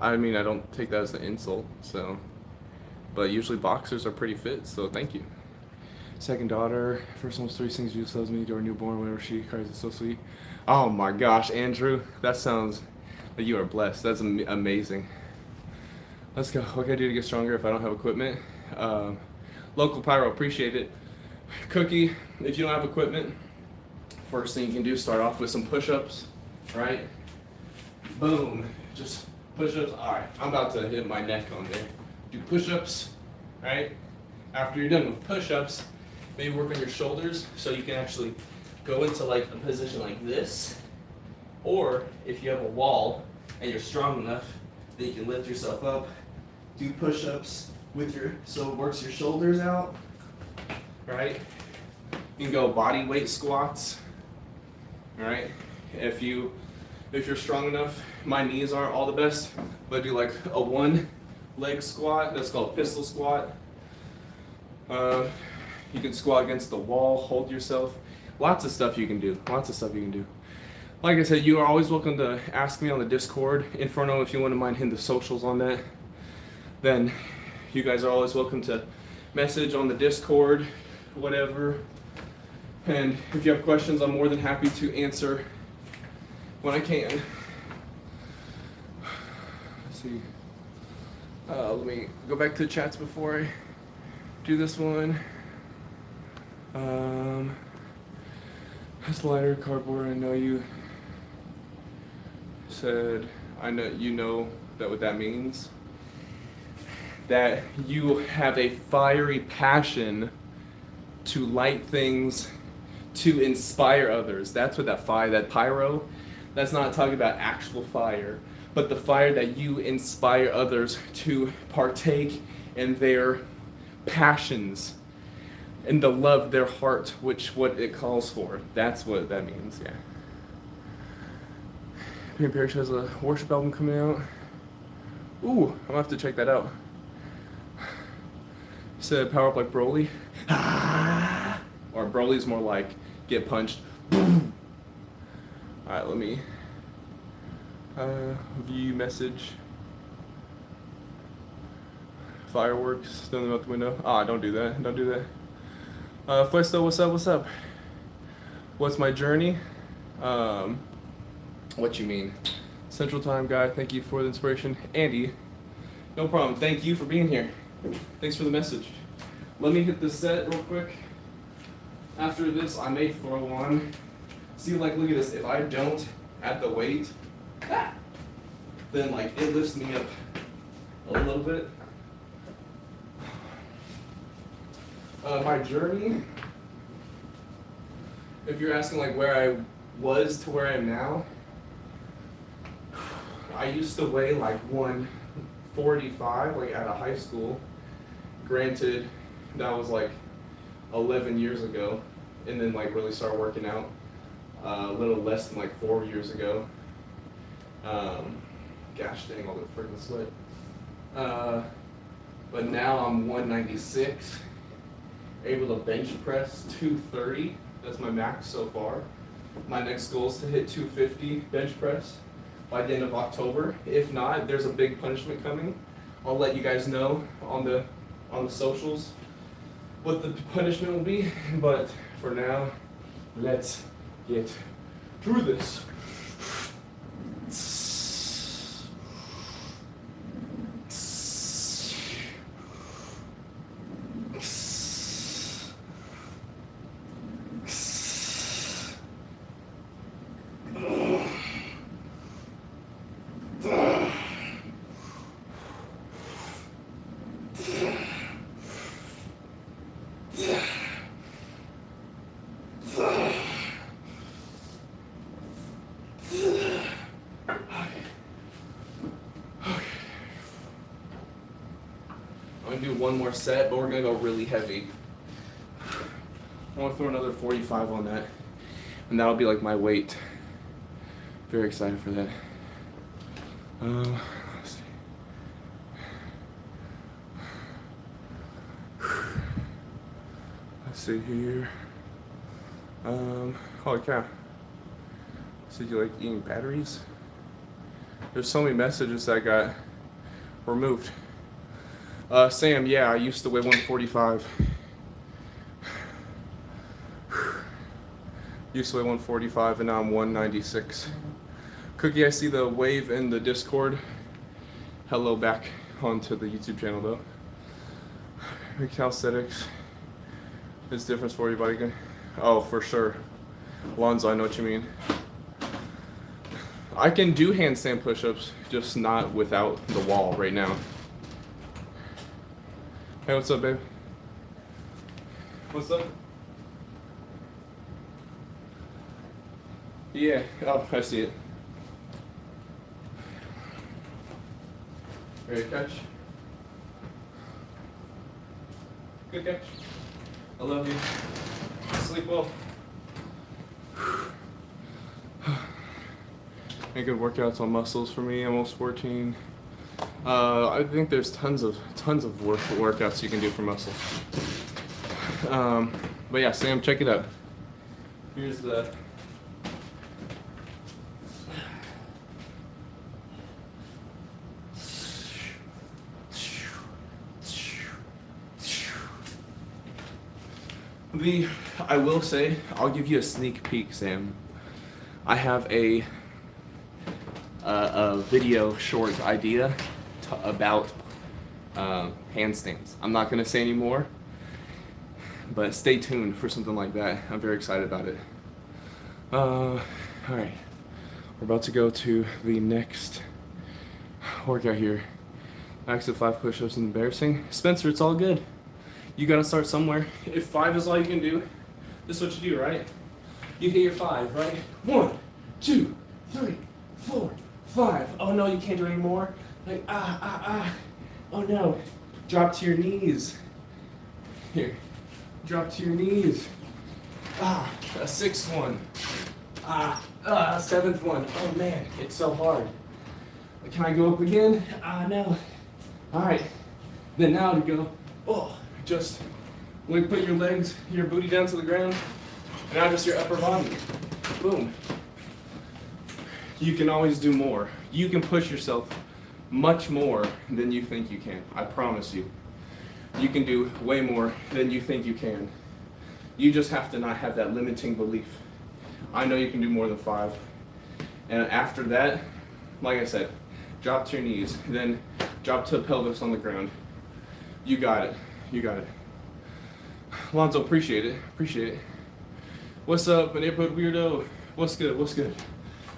I mean, I don't take that as an insult, so. But usually boxers are pretty fit, so thank you. Second daughter, first almost 3 things Jesus loves me, to our newborn, whenever she cries, it's so sweet. Oh my gosh, Andrew, that sounds like you are blessed. That's amazing. Let's go. What can I do to get stronger if I don't have equipment? Local Pyro, appreciate it. Cookie, if you don't have equipment, first thing you can do, start off with some push-ups, right? Boom, just push-ups. All right, I'm about to hit my neck on there. Do push-ups, right? After you're done with push-ups, maybe work on your shoulders so you can actually go into a position like this. Or if you have a wall and you're strong enough, then you can lift yourself up, do push-ups so it works your shoulders out, right? You can go body weight squats, right? If you're strong enough, my knees aren't all the best, but do a 1 leg squat. That's called pistol squat. You can squat against the wall, hold yourself. Lots of stuff you can do. Like I said, you are always welcome to ask me on the Discord. Inferno, if you wouldn't mind hitting the socials on that, then you guys are always welcome to message on the Discord, whatever. And if you have questions, I'm more than happy to answer when I can. Let's see. Let me go back to the chats before I do this one. That's lighter cardboard. I know you said, I know you know that what that means. That you have a fiery passion to light things, to inspire others. That's what that fire, that pyro, that's not talking about actual fire, but the fire that you inspire others to partake in their passions and the love their heart, which what it calls for. That's what that means, yeah. Pam Parrish has a worship album coming out. Ooh, I'm gonna have to check that out. Said power up like Broly. Ah! Or Broly's more like get punched. Alright, let me view message. Fireworks, throw them out the window. Ah, don't do that. Don't do that. Festo, what's up? What's up? What's my journey? What you mean? Central Time guy, thank you for the inspiration. Andy, no problem. Thank you for being here. Thanks for the message. Let me hit this set real quick. After this, I may throw on. See, like, look at this. If I don't add the weight, then like it lifts me up a little bit. My journey, if you're asking like where I was to where I am now, I used to weigh like 145 like out of high school. Granted, that was like 11 years ago, and then like really started working out a little less than like 4 years ago. Gosh dang, all the freaking sweat. But now I'm 196. Able to bench press 230. That's my max so far. My next goal is to hit 250 bench press by the end of October. If not, there's a big punishment coming. I'll let you guys know on the socials what the punishment will be. But for now, let's get through this. Do one more set, but we're gonna go really heavy. I want to throw another 45 on that, and that'll be like my weight. Very excited for that. Let's see. Let's see here. Holy cow. So you like eating batteries? There's so many messages that got removed. Sam, yeah, I used to weigh 145. Used to weigh 145 and now I'm 196. Cookie, I see the wave in the Discord. Hello back onto the YouTube channel though. Calisthenics is difference for you, buddy. Oh, for sure. Lonzo, I know what you mean. I can do handstand push-ups, just not without the wall right now. Hey, what's up, babe? What's up? Yeah, oh, I see it. Ready to catch? Good catch. I love you. Sleep well. Any good workouts on muscles for me? I'm almost 14. I think there's tons of workouts you can do for muscle. But yeah, Sam, check it out. Here's the I will say, I'll give you a sneak peek, Sam. I have a video short idea about handstands. I'm not going to say any more, But stay tuned for something like that. I'm very excited about it. All right, we're about to go to the next workout here. Max of 5 push-ups and embarrassing. Spencer, it's all good. You gotta start somewhere. If 5 is all you can do, this is what you do, right? You hit your 5, right? 1, 2, 3, 4, 5. Oh no, you can't do any more. Like Oh no. Drop to your knees. Here. Drop to your knees. A 6th one. A 7th one. Oh man, it's so hard. Can I go up again? No. Alright. Then now to go, just like put your legs, your booty down to the ground, and now just your upper body. Boom. You can always do more. You can push yourself much more than you think you can. I promise you. You can do way more than you think you can. You just have to not have that limiting belief. I know you can do more than 5. And after that, like I said, drop to your knees, then drop to the pelvis on the ground. You got it. You got it. Lonzo, appreciate it. Appreciate it. What's up, neighborhood weirdo? What's good? What's good?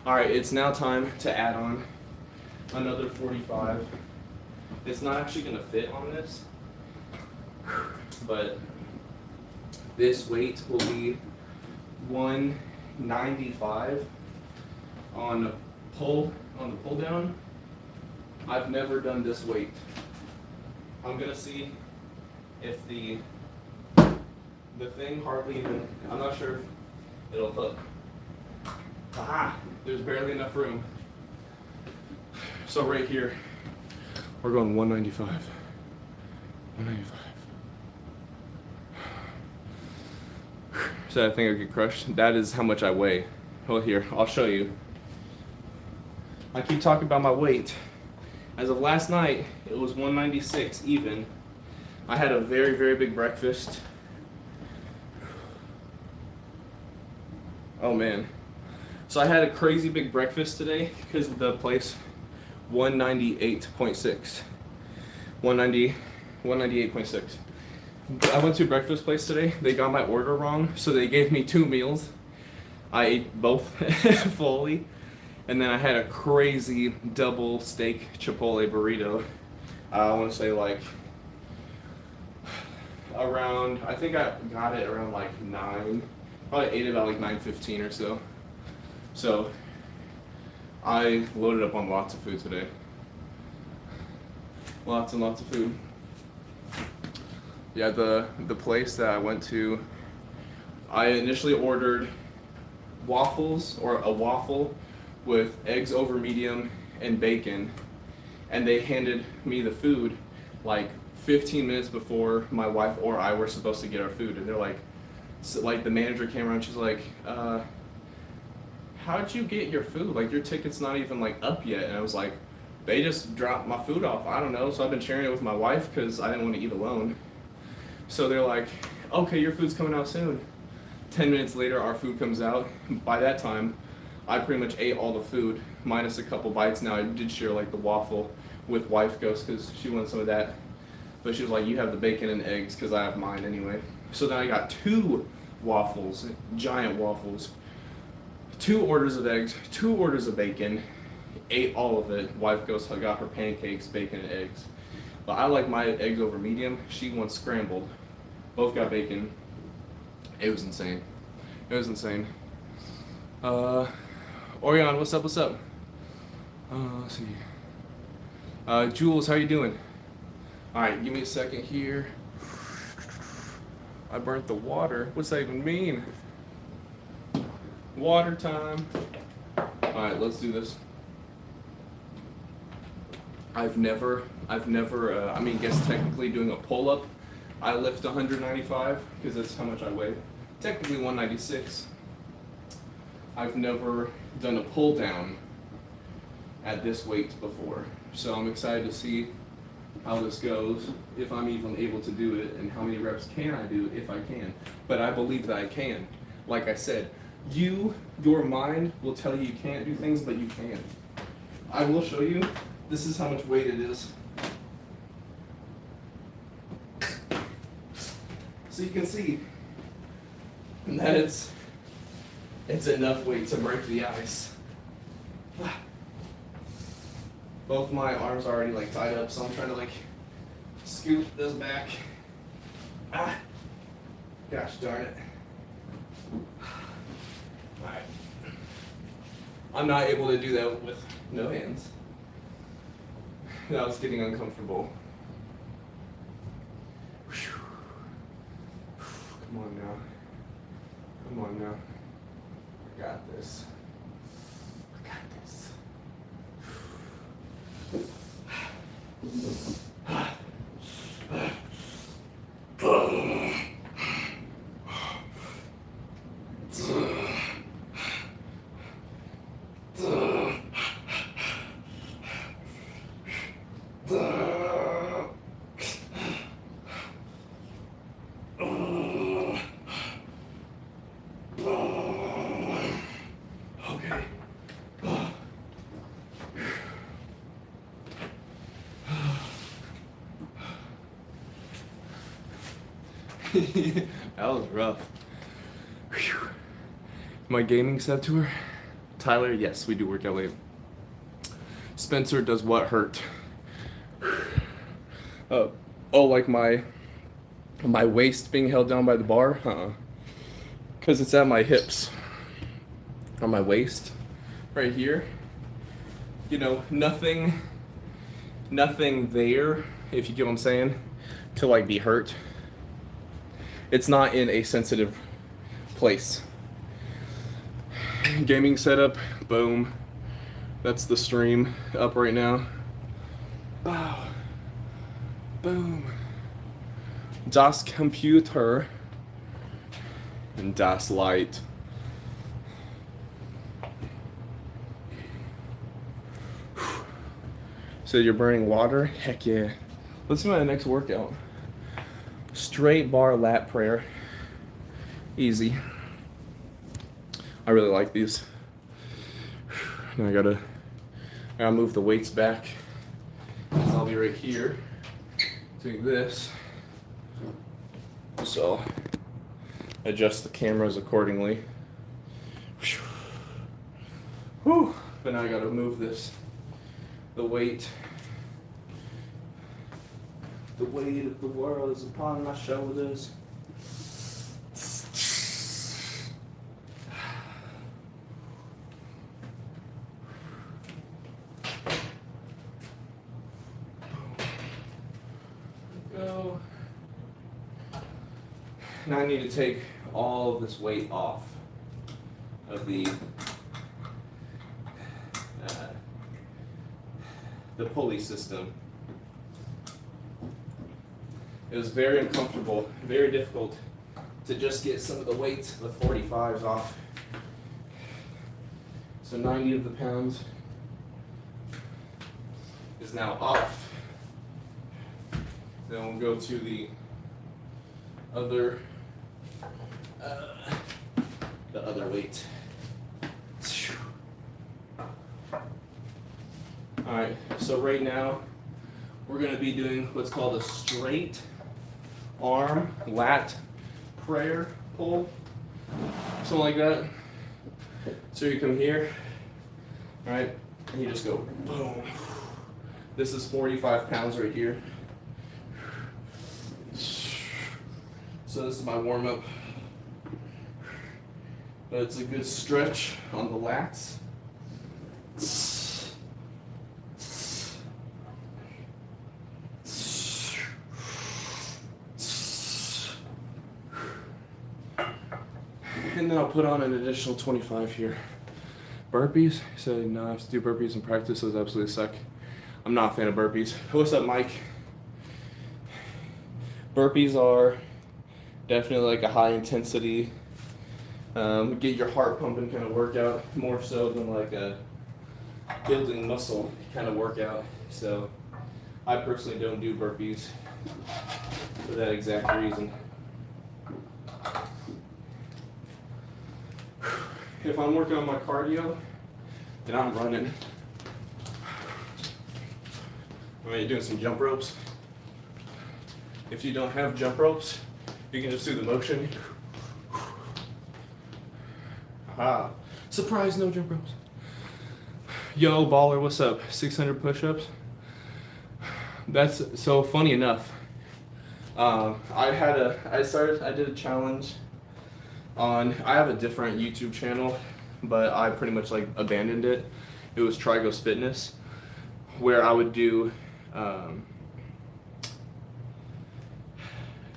All right, it's now time to add on another 45. It's not actually gonna fit on this, but this weight will be 195 on the pull down. I've never done this weight. I'm gonna see if the thing hardly even, I'm not sure if it'll hook. There's barely enough room. So right here, we're going 195. 195. So I think I get crushed. That is how much I weigh. Well, here, I'll show you. I keep talking about my weight. As of last night, it was 196 even. I had a very, very big breakfast. Oh man. So I had a crazy big breakfast today because of the place 198.6. 198.6. I went to a breakfast place today. They got my order wrong, so they gave me 2 meals. I ate both fully. And then I had a crazy double steak Chipotle burrito. I want to say like around, I think I got it around like 9. Probably ate it about like 9:15 or so. So I loaded up on lots of food today. Lots and lots of food. Yeah, the place that I went to, I initially ordered waffles, or a waffle with eggs over medium and bacon, and they handed me the food like 15 minutes before my wife or I were supposed to get our food. And they're like, so, like the manager came around, she's like, how'd you get your food? Like your ticket's not even like up yet. And I was like, they just dropped my food off. I don't know. So I've been sharing it with my wife because I didn't want to eat alone. So they're like, okay, your food's coming out soon. 10 minutes later, our food comes out. By that time, I pretty much ate all the food, minus a couple bites. Now I did share like the waffle with Wife Ghost because she wanted some of that. But she was like, you have the bacon and eggs because I have mine anyway. So then I got 2 waffles, giant waffles, 2 orders of eggs, 2 orders of bacon, ate all of it. Wife Ghost got her pancakes, bacon, and eggs. But I like my eggs over medium. She wants scrambled. Both got bacon. It was insane. It was insane. Orion, what's up? What's up? Let's see. Jules, how you doing? All right, give me a second here. I burnt the water. What's that even mean? Water time. All right, let's do this. I've never, I mean, guess technically doing a pull-up, I lift 195 because that's how much I weigh. Technically 196. I've never done a pull-down at this weight before. So I'm excited to see how this goes, if I'm even able to do it, and how many reps can I do if I can. But I believe that I can. Like I said, your mind will tell you you can't do things, but you can. I will show you. This is how much weight it is. So you can see that it's enough weight to break the ice. Both my arms are already like tied up, so I'm trying to like scoot this back. Ah, gosh darn it. Alright. I'm not able to do that with no hands. That was getting uncomfortable. Come on now. Come on now. I got this. I got this. That was rough. Whew. My gaming set tour. Tyler, yes, we do work out late. Spencer does what hurt? Like my waist being held down by the bar? Because it's at my hips. On my waist. Right here. You know, nothing there, if you get what I'm saying, to like be hurt. It's not in a sensitive place. Gaming setup, boom. That's the stream up right now. Wow. Boom. Das Computer and Das Light. So you're burning water? Heck yeah. Let's do my next workout. Straight bar lat prayer. Easy. I really like these. Now I gotta move the weights back. I'll be right here doing this. So adjust the cameras accordingly. Whew. But now I gotta move this. The weight of the world is upon my shoulders. Go. Now I need to take all of this weight off of the pulley system. It was very uncomfortable, very difficult to just get some of the weights, the 45s off. So 90 of the pounds is now off. Then we'll go to the other weight. Alright, so right now we're going to be doing what's called a straight arm lat prayer pull. Something like that. So you come here, alright, and you just go boom. This is 45 pounds right here. So this is my warm-up. But it's a good stretch on the lats. And then I'll put on an additional 25 here. Burpees? He said, no, I have to do burpees in practice. Those absolutely suck. I'm not a fan of burpees. What's up, Mike? Burpees are definitely like a high intensity, get your heart pumping kind of workout, more so than like a building muscle kind of workout. So I personally don't do burpees for that exact reason. If I'm working on my cardio, then I'm running. All right, you're doing some jump ropes. If you don't have jump ropes, You can just do the motion. Ah, surprise, no jump ropes. Yo, baller, what's up? 600 push-ups. That's so funny enough. I did a challenge on. I have a different YouTube channel, but I pretty much like abandoned it. It was Trigos Fitness, where I would do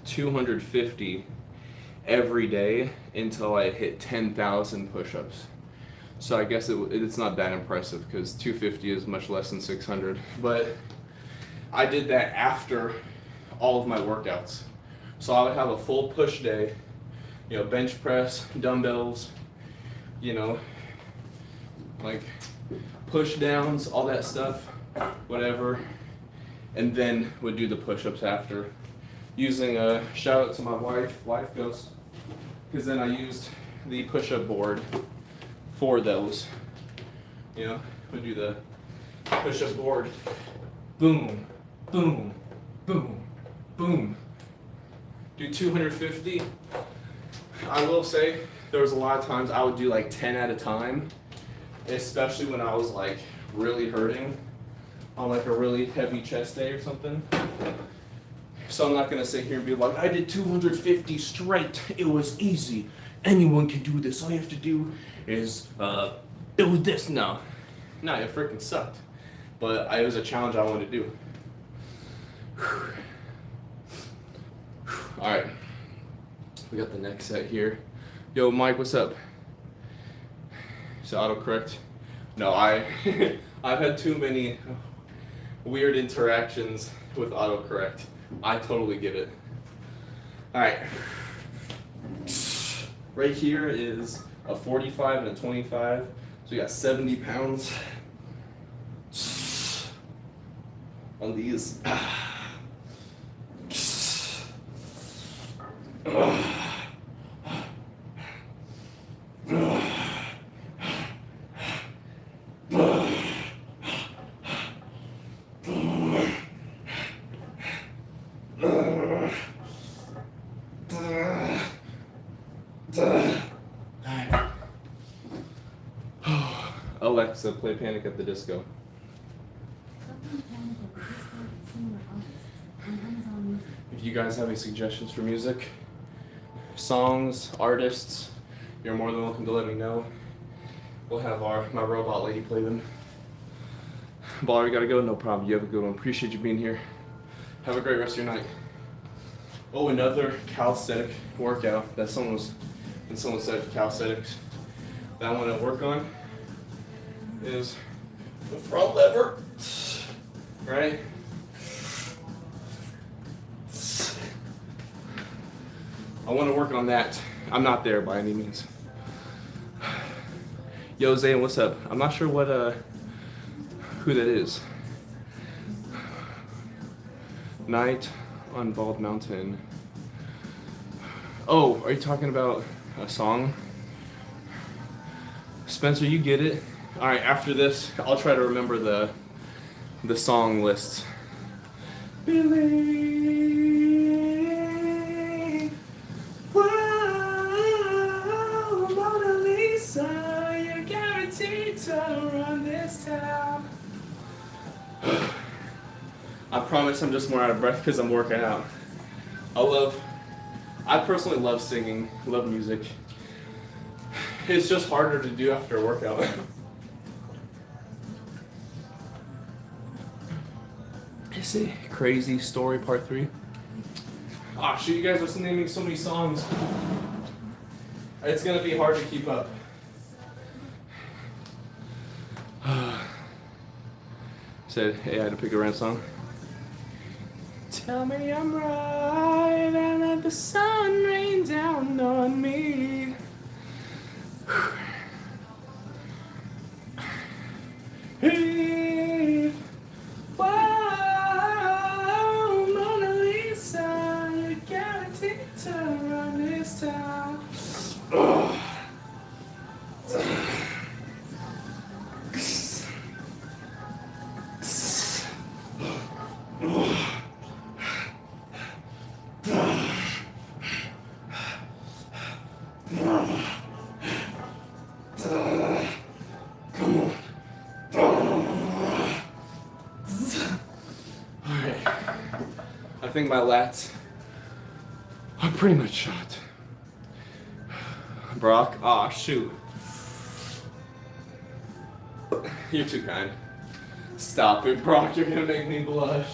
250 every day until I hit 10,000 push-ups. So I guess it's not that impressive because 250 is much less than 600. But I did that after all of my workouts. So I would have a full push day, you know, bench press, dumbbells, you know, like push downs, all that stuff, whatever. And then would do the push-ups after. Using a shout out to my wife goes, because then I used the push-up board for those. You know, we do the push-up board, boom, boom, boom, boom. Do 250. I will say there was a lot of times I would do like 10 at a time, especially when I was like really hurting on like a really heavy chest day or something. So I'm not gonna sit here and be like, I did 250 straight. It was easy. Anyone can do this. All you have to do is do this. No, it freaking sucked. But it was a challenge I wanted to do. All right, we got the next set here. Yo, Mike, what's up? Is it autocorrect? No, I've had too many weird interactions with autocorrect. I totally get it. All right. Right here is a 45 and a 25. So we got 70 pounds on these. Alexa, play Panic at the Disco. If you guys have any suggestions for music, songs, artists, you're more than welcome to let me know. We'll have my robot lady play them. Baller, you gotta go? No problem. You have a good one. Appreciate you being here. Have a great rest of your night. Oh, another calisthenic workout that someone said calisthenics that I want to work on is the front lever, right? I want to work on that. I'm not there by any means. Yo, Zane, what's up? I'm not sure who that is. Night on Bald Mountain. Oh, are you talking about a song? Spencer, you get it. All right, after this, I'll try to remember the song list. Believe, whoa, Mona Lisa, you're guaranteed to run this town. I promise I'm just more out of breath because I'm working out. I personally love singing, love music. It's just harder to do after a workout. Is it Crazy Story Part 3? Ah, shoot, you guys are naming so many songs. It's gonna be hard to keep up. Said, hey, I had to pick a random song. Tell me I'm right and let the sun rain down on me. Hey, wow, Mona Lisa, you're guaranteed to run this town. Alright. I think my lats are pretty much shot. Brock, aw, shoot. You're too kind. Stop it, Brock, you're gonna make me blush.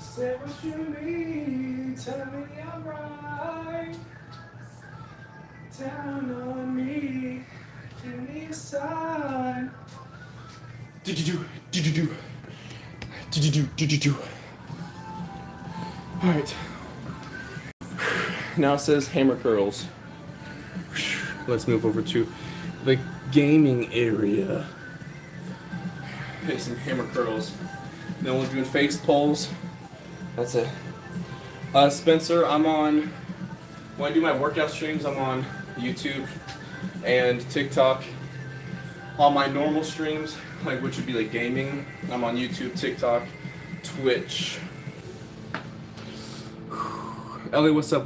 Say what you need, tell me I'm right. Down on me, give me a sign. Do. Alright. Now it says hammer curls. Let's move over to the gaming area. Okay, some hammer curls. Then we're doing face pulls. That's it. Spencer, I'm on, when I do my workout streams, I'm on YouTube and TikTok. On my normal streams, like which would be like gaming, I'm on YouTube, TikTok, Twitch. Ellie, what's up?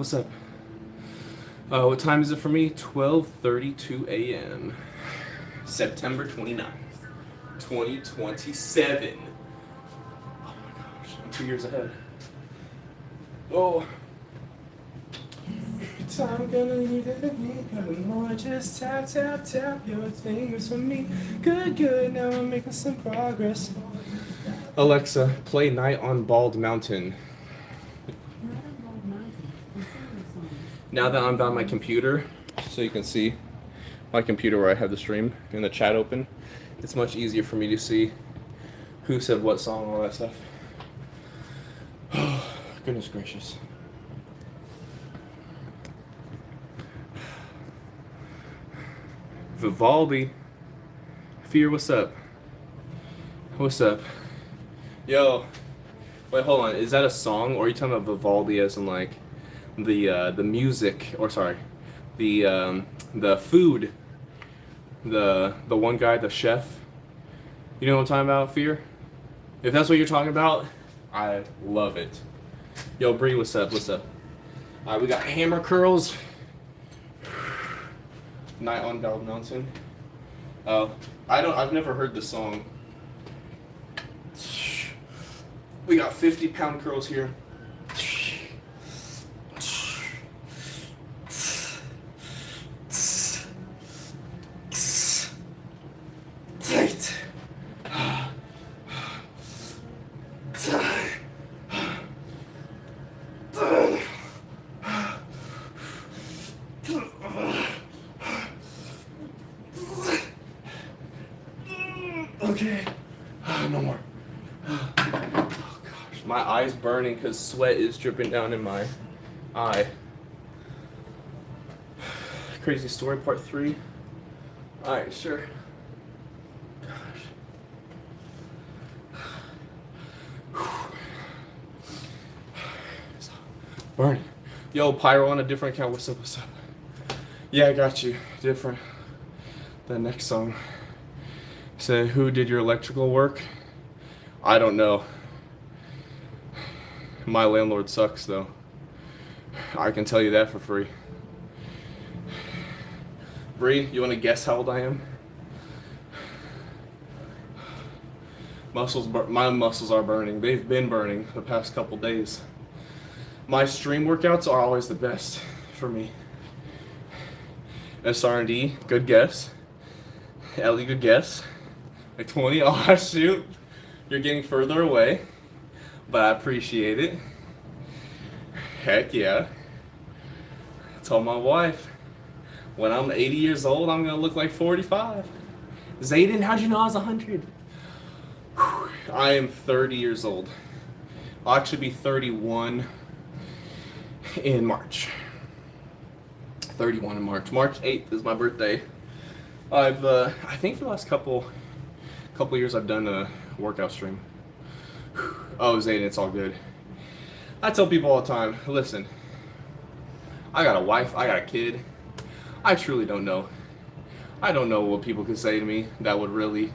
What time is it for me? 12:32 a.m. September 29th, 2027. Oh my gosh, I'm 2 years ahead. Oh. I'm gonna need it more. Just tap your fingers for me. Good, now I'm making some progress. Alexa, play Night on Bald Mountain. Now that I'm by my computer, so you can see my computer where I have the stream and the chat open, it's much easier for me to see who said what song, all that stuff. Oh, goodness gracious. Vivaldi. Fear, what's up? Yo. Wait, hold on. Is that a song, or are you talking about Vivaldi as in like the music, or sorry, the food, the one guy, the chef? You know what I'm talking about, Fear? If that's what you're talking about, I love it. Yo, Bree, what's up? Alright, we got hammer curls. Night on Bald Mountain. I've never heard the song. We got 50-pound curls here. Tight. Okay. No more. Oh gosh, my eye's burning because sweat is dripping down in my eye. Crazy story part 3. Alright, sure. Burning. Yo, Pyro on a different account. What's up? Yeah, I got you. Different. The next song. Say, who did your electrical work? I don't know. My landlord sucks, though. I can tell you that for free. Bree, you want to guess how old I am? My muscles are burning. They've been burning the past couple days. My stream workouts are always the best for me. SR&D, good guess. Ellie, good guess. Like 20, oh shoot. You're getting further away, but I appreciate it. Heck yeah. I told my wife, when I'm 80 years old, I'm gonna look like 45. Zayden, how'd you know I was 100? Whew. I am 30 years old. I'll actually be 31 in March. 31 in March. March 8th is my birthday. I think for the last couple years I've done a workout stream. Oh, Zayden, it's all good. I tell people all the time, listen, I got a wife, I got a kid. I truly don't know. I don't know what people could say to me that would really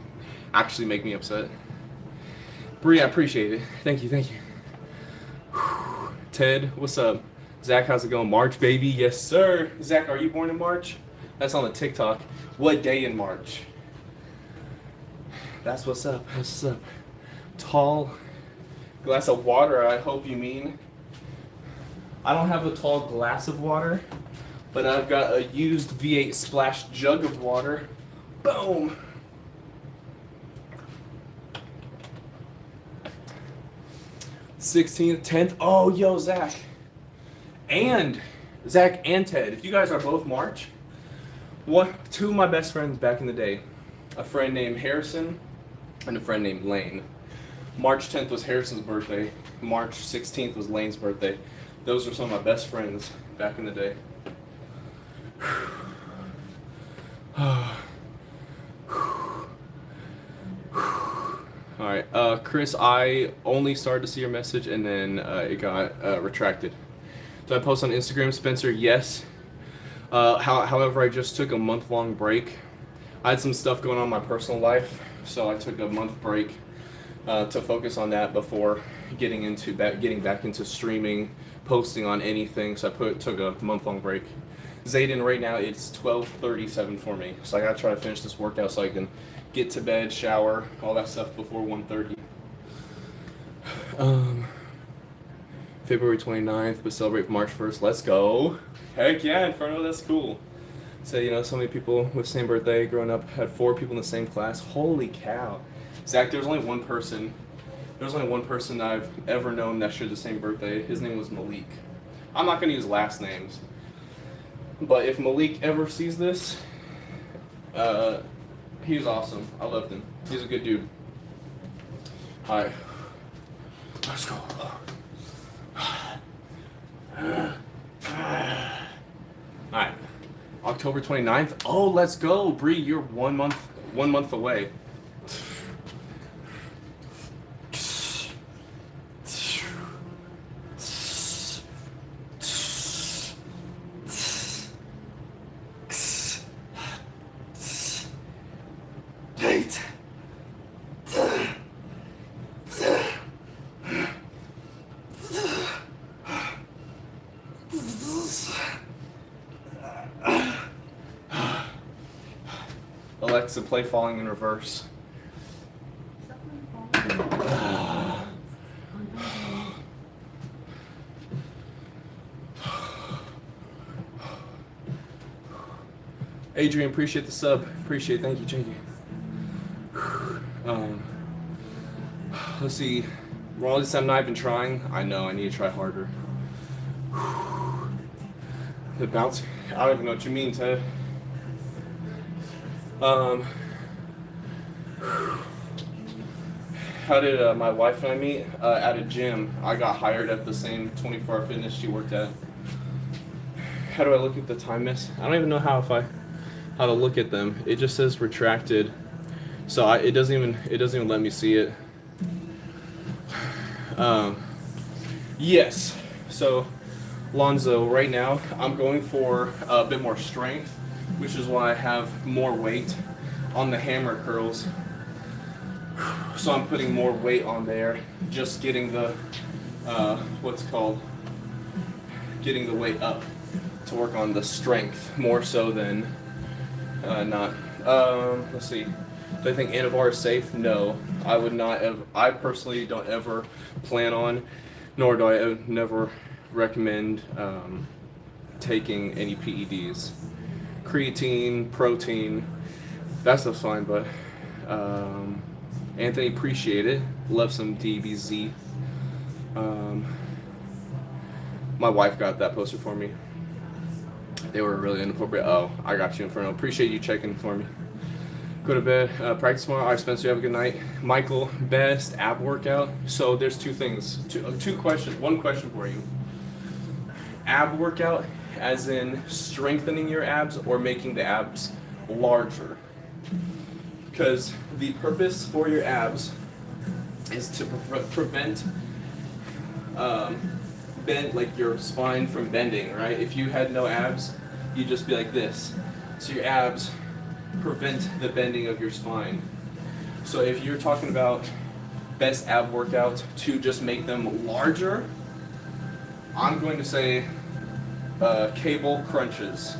actually make me upset. Bree, I appreciate it. Thank you. Ted, what's up? Zach, how's it going? March, baby. Yes, sir. Zach, are you born in March? That's on the TikTok. What day in March? That's what's up. Tall Glass of water, I hope you mean. I don't have a tall glass of water, but I've got a used V8 splash jug of water. Boom! '16th, 10th. Oh, yo, Zach and Ted. If you guys are both March, two of my best friends back in the day, a friend named Harrison and a friend named Lane. March 10th was Harrison's birthday. March 16th was Lane's birthday. Those are some of my best friends back in the day. Alright, Chris, I only started to see your message and then it got retracted. So I post on Instagram, Spencer, yes. However, I just took a month-long break. I had some stuff going on in my personal life, so I took a month break to focus on that before getting back into streaming, posting on anything. So I took a month-long break. Zayden, right now it's 12:37 for me, so I gotta try to finish this workout so I can get to bed, shower, all that stuff before 1:30. February 29th, but celebrate March 1st. Let's go. Heck yeah, Inferno, that's cool. So, you know, so many people with the same birthday growing up, had 4 people in the same class. Holy cow. Zach, there's only one person I've ever known that shared the same birthday. His name was Malik. I'm not gonna use last names, but if Malik ever sees this, he was awesome. I loved him. He's a good dude. Alright. Let's go. Alright. October 29th. Oh, let's go. Bree, you're 1 month away. Date. Alexa, play Falling in Reverse. Adrian, appreciate the sub. Appreciate it. Thank you, Jakey. Let's see. Raleigh said I'm not even trying. I know, I need to try harder. The bounce. I don't even know what you mean, Ted. How did my wife and I meet? At a gym. I got hired at the same 24-hour fitness she worked at. How do I look at the time miss? I don't even know how to look at them. It just says retracted, so it doesn't even let me see it. Yes. So, Lonzo, right now I'm going for a bit more strength, which is why I have more weight on the hammer curls. So I'm putting more weight on there, just getting the getting the weight up to work on the strength more so than not. Let's see. Do I think Anavar is safe? No, I would not. I personally don't ever plan on, nor do I never recommend taking any PEDs. Creatine, protein, that stuff's fine, but Anthony, appreciate it. Love some DBZ. My wife got that poster for me. They were really inappropriate. Oh, I got you, Inferno. Appreciate you checking for me. Go to bed. Practice tomorrow. All right, Spencer, you have a good night. Michael, best ab workout. So there's two things. Two questions. One question for you. Ab workout, as in strengthening your abs or making the abs larger. Because the purpose for your abs is to prevent like your spine from bending, right? If you had no abs, you'd just be like this. So your abs prevent the bending of your spine. So if you're talking about best ab workout to just make them larger, I'm going to say cable crunches.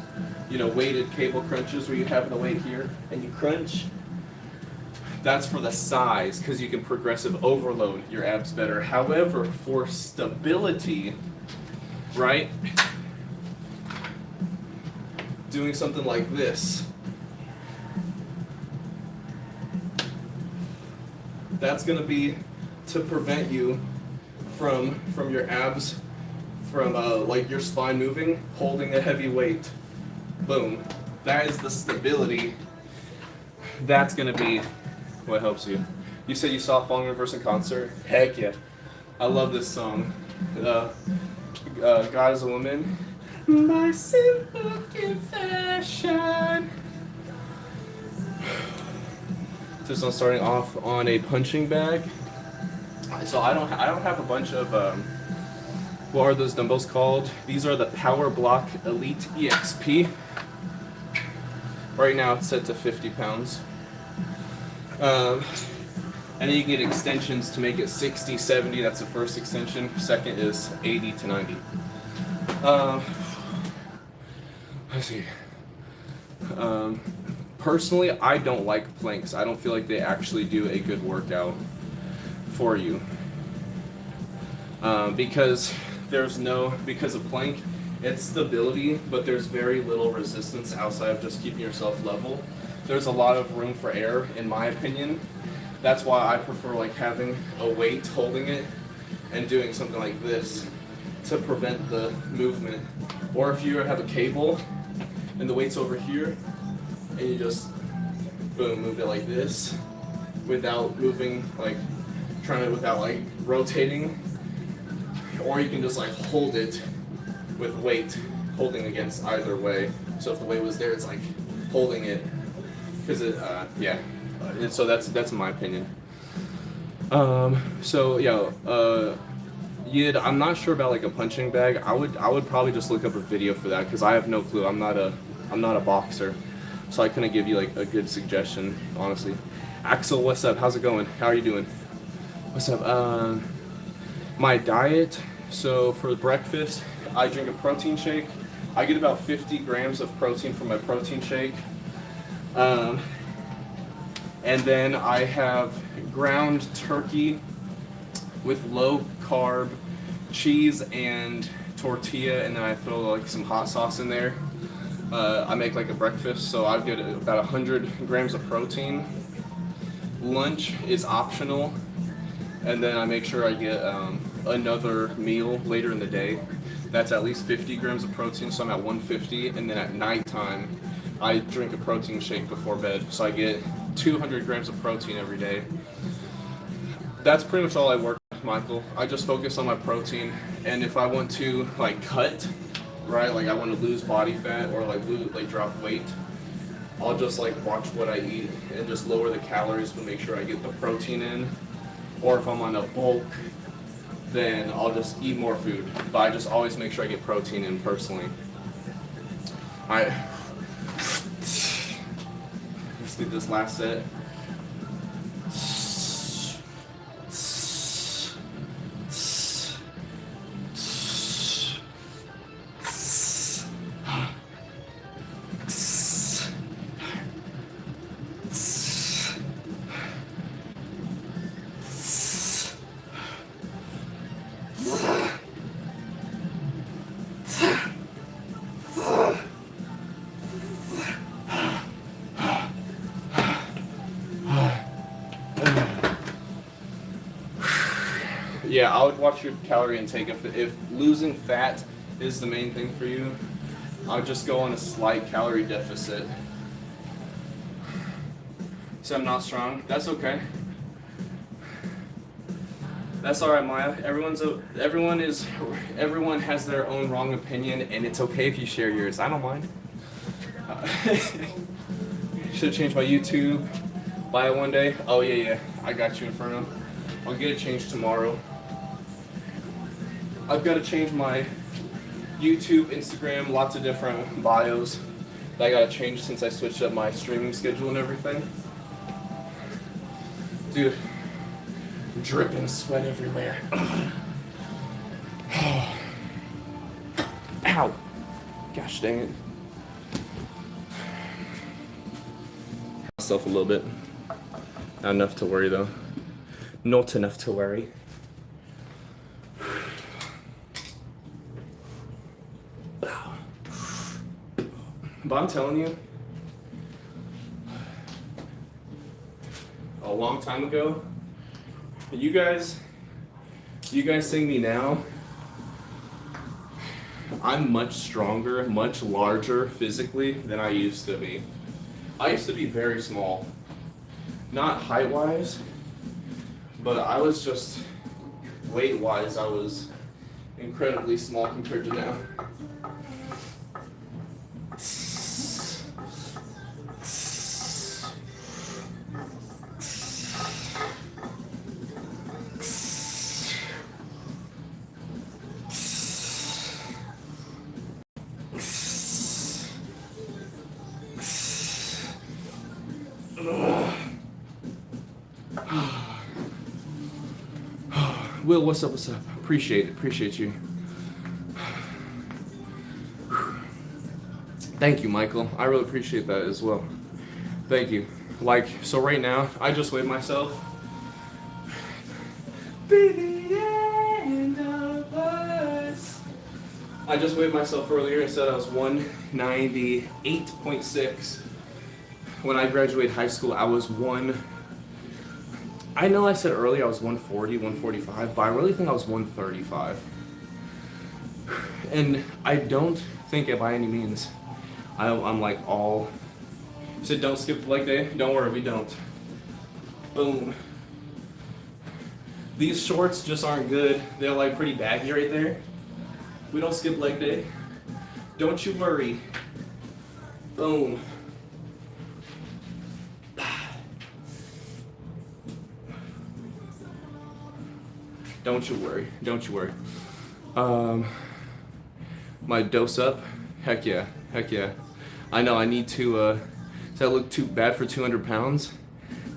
You know, weighted cable crunches where you have the weight here and you crunch. That's for the size, because you can progressive overload your abs better. However, for stability, right, doing something like this, that's going to be to prevent you from your abs, from like your spine moving, holding a heavy weight. Boom. That is the stability. That's going to be what helps you. You said you saw Falling Reverse in concert? Heck yeah. I love this song. God is a Woman. My simple confession. So I'm starting off on a punching bag. So I don't have a bunch of what are those dumbbells called? These are the Power Block Elite EXP. Right now it's set to 50 pounds. And then you get extensions to make it 60, 70. That's the first extension. Second is 80 to 90. Let's see. Personally, I don't like planks. I don't feel like they actually do a good workout for you. Because of plank, it's stability, but there's very little resistance outside of just keeping yourself level. There's a lot of room for error, in my opinion. That's why I prefer like having a weight holding it and doing something like this to prevent the movement. Or if you have a cable and the weight's over here and you just boom, move it like this without moving, like without like rotating. Or you can just like hold it with weight holding against either way. So if the weight was there, it's like holding it, because it so that's my opinion. So yeah, I'm not sure about like a punching bag. I would probably just look up a video for that, because I have no clue. I'm not a boxer, so I couldn't give you like a good suggestion, honestly. Axel, what's up? How's it going? How are you doing? What's up? My diet. So for breakfast, I drink a protein shake. I get about 50 grams of protein from my protein shake. And then I have ground turkey with low carb cheese and tortilla, and then I throw like some hot sauce in there. I make like a breakfast, so I get about 100 grams of protein. Lunch is optional, and then I make sure I get another meal later in the day. That's at least 50 grams of protein, so I'm at 150, and then at nighttime I drink a protein shake before bed, so I get 200 grams of protein every day. That's pretty much all I work with, Michael. I just focus on my protein, and if I want to like cut, right, like I want to lose body fat or like drop weight, I'll just like watch what I eat and just lower the calories but make sure I get the protein in. Or if I'm on a bulk, then I'll just eat more food. But I just always make sure I get protein in personally. Alright. Let's do this last set. Yeah, I would watch your calorie intake. If losing fat is the main thing for you, I would just go on a slight calorie deficit. So I'm not strong. That's okay. That's all right, Maya. Everyone has their own wrong opinion, and it's okay if you share yours. I don't mind. Should change my YouTube. Buy it one day. Oh yeah. I got you, Inferno. I'll get it changed tomorrow. I've got to change my YouTube, Instagram, lots of different bios that I got to change since I switched up my streaming schedule and everything. Dude, dripping sweat everywhere. Ow! Gosh dang it. Myself a little bit. Not enough to worry though. Not enough to worry. But I'm telling you, a long time ago, you guys seeing me now, I'm much stronger, much larger physically than I used to be. I used to be very small. Not height-wise, but I was just, weight-wise, I was incredibly small compared to now. Will, what's up, what's up? Appreciate you. Thank you, Michael. I really appreciate that as well. Thank you. Like, so right now, I just weighed myself. Be the end of us. I just weighed myself earlier and said I was 198.6. When I graduated high school, I was I know I said earlier I was 140, 145, but I really think I was 135. And I don't think it by any means. I'm like all... You said don't skip the leg day? Don't worry, we don't. Boom. These shorts just aren't good. They're like pretty baggy right there. We don't skip leg day. Don't you worry. Boom. Don't you worry. Don't you worry. My dose up? Heck yeah. Heck yeah. I know I need to, does that look too bad for 200 pounds?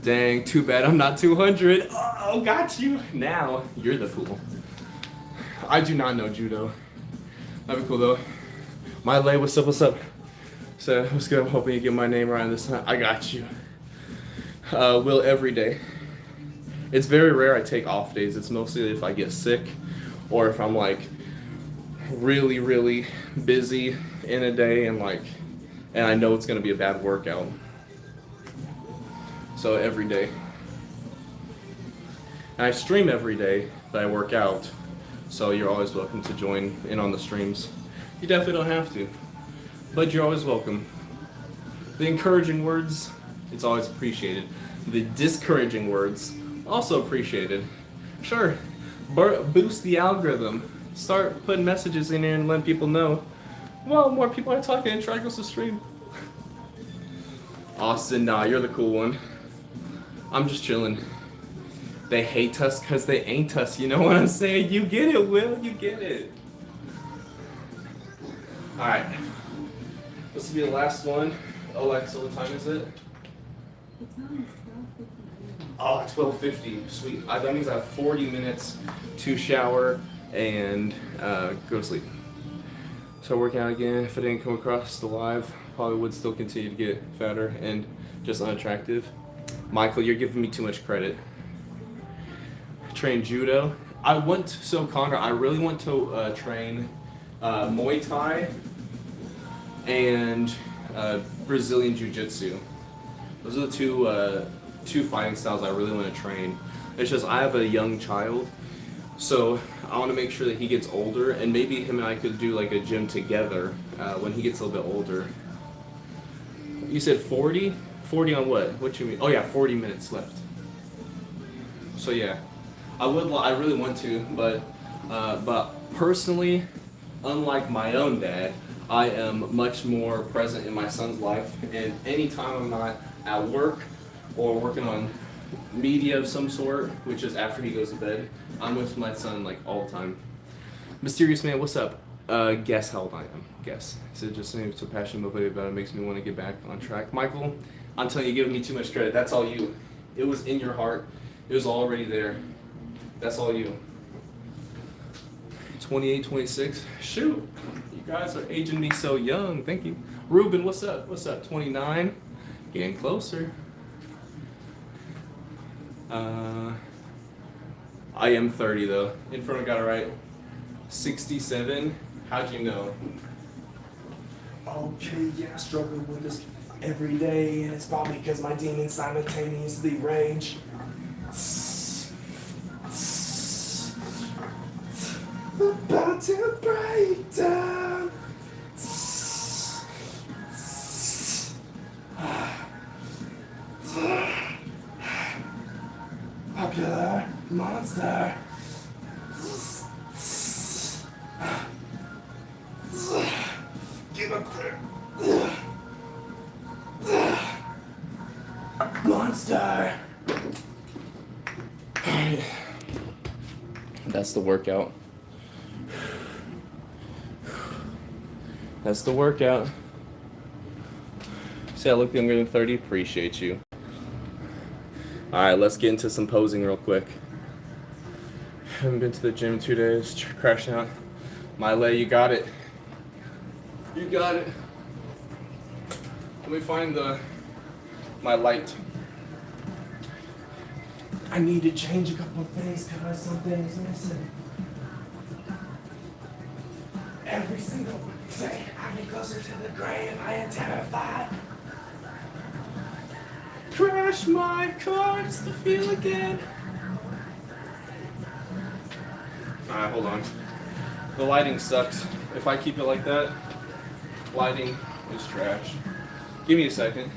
Dang, too bad I'm not 200. Oh, got you. Now, you're the fool. I do not know judo. That'd be cool though. My lay, what's up, what's up? So, what's good? I'm hoping you get my name right this time. I got you. Will every day. It's very rare I take off days. It's mostly if I get sick or if I'm like really, really busy in a day and I know it's gonna be a bad workout. So every day. And I stream every day that I work out. So you're always welcome to join in on the streams. You definitely don't have to, but you're always welcome. The encouraging words, it's always appreciated. The discouraging words, also appreciated. Sure, boost the algorithm. Start putting messages in there and letting people know, well, more people are talking and try to to stream. Austin, nah, you're the cool one. I'm just chilling. They hate us because they ain't us. You know what I'm saying? You get it, Will. You get it. All right. This will be the last one. Alexa, what time is it? The time is 12:58. Oh, 12:50. Sweet. That means I have 40 minutes to shower and go to sleep. So working out again. If I didn't come across the live, probably would still continue to get fatter and just unattractive. Michael, you're giving me too much credit. Train judo. I really want to train Muay Thai and Brazilian Jiu-Jitsu. Those are the two fighting styles I really want to train. It's just I have a young child, so I want to make sure that he gets older, and maybe him and I could do like a gym together when he gets a little bit older. You said 40? 40 on what? What you mean? Oh yeah, 40 minutes left. So yeah, I really want to, but personally, unlike my own dad, I am much more present in my son's life, and anytime I'm not at work or working on media of some sort, which is after he goes to bed, I'm with my son like all the time. Mysterious man, what's up? Guess how old I am. Guess. So just saying, so passionate about it makes me want to get back on track. Michael, I'm telling you, you're giving me too much credit. That's all you. It was in your heart. It was already there. That's all you. 28, 26. Shoot. You guys are aging me so young. Thank you. Ruben, what's up? What's up? 29. Getting closer. I am 30 though. In front I got it right. 67. How'd you know? Okay, yeah, I struggle with this every day, and it's probably because my demons simultaneously rage. About to break down. Popular monster. Get up there. Monster. That's the workout. That's the workout. See, I look younger than 30. Appreciate you. All right, let's get into some posing real quick. Haven't been to the gym in 2 days. Crashing out. My leg, you got it. You got it. Let me find my light. I need to change a couple of things because something's missing. Every single day I get closer to the grave, I am terrified. Crash my car just to feel again. Alright, hold on. The lighting sucks. If I keep it like that, lighting is trash. Give me a second.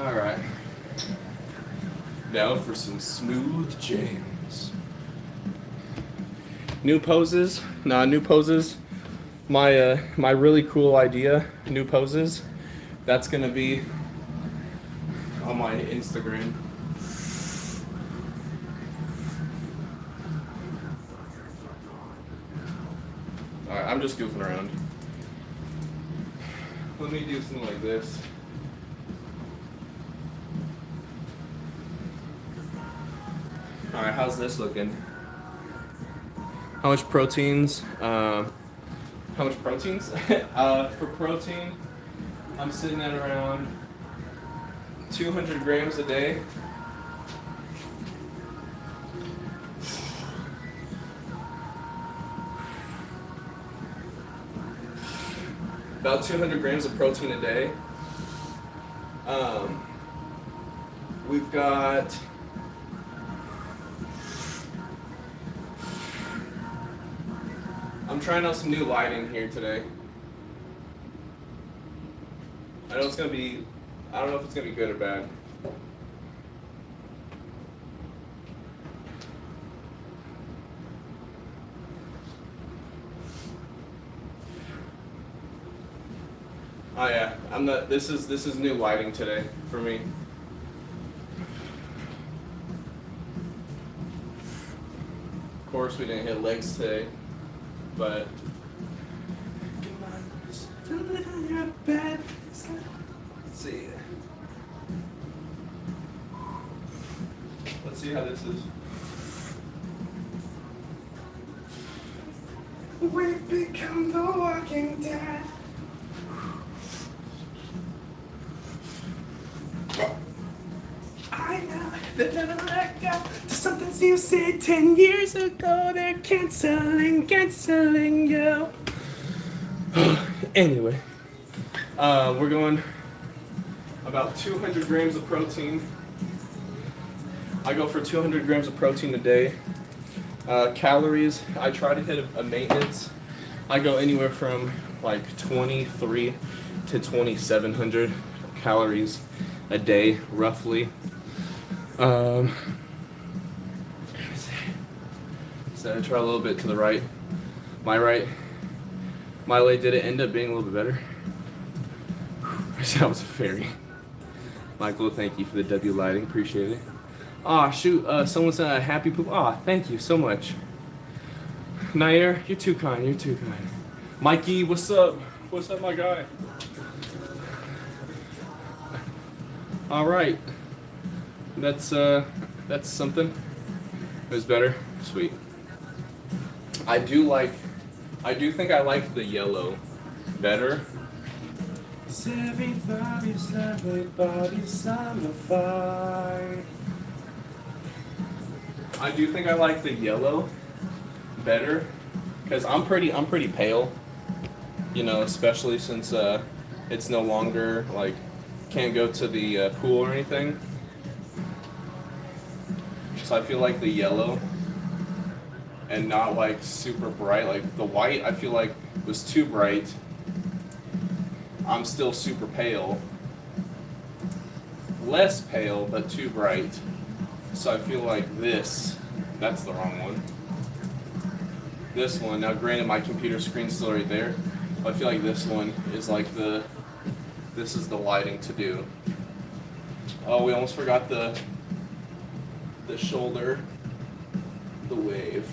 Alright. Now for some smooth jams. New poses? Nah, new poses. My really cool idea, new poses. That's gonna be on my Instagram. Alright, I'm just goofing around. Let me do something like this. Alright, how's this looking? How much proteins? For protein, I'm sitting at around 200 grams a day. About 200 grams of protein a day. We've got I'm trying out some new lighting here today. I don't know if it's gonna be good or bad. Oh yeah, this is new lighting today for me. Of course we didn't hit legs today, but let's see. Let's see how this is. We've become the walking dead. I know that never let go to something you said 10 years ago. They're canceling you. Anyway, we're going about 200 grams of protein. I go for 200 grams of protein a day. Calories, I try to hit a maintenance. I go anywhere from like 23 to 2,700 calories a day, roughly. So I try a little bit to the right. My leg did it end up being a little bit better. That was a fairy. Michael, thank you for the W lighting, appreciate it. Aw, shoot, someone said a happy poop. Aw, thank you so much. Nair, you're too kind. Mikey, what's up? What's up, my guy? All right. That's something. It was better. Sweet. I do think I like the yellow better. Everybody's on the fire. I do think I like the yellow better because I'm pretty pale. You know, especially since it's no longer like can't go to the pool or anything. So I feel like the yellow and not like super bright. Like the white I feel like was too bright. I'm still super pale. Less pale, but too bright. So I feel like that's the wrong one. This one, now granted my computer screen's still right there, but I feel like this one is like this is the lighting to do. Oh, we almost forgot the shoulder, the wave.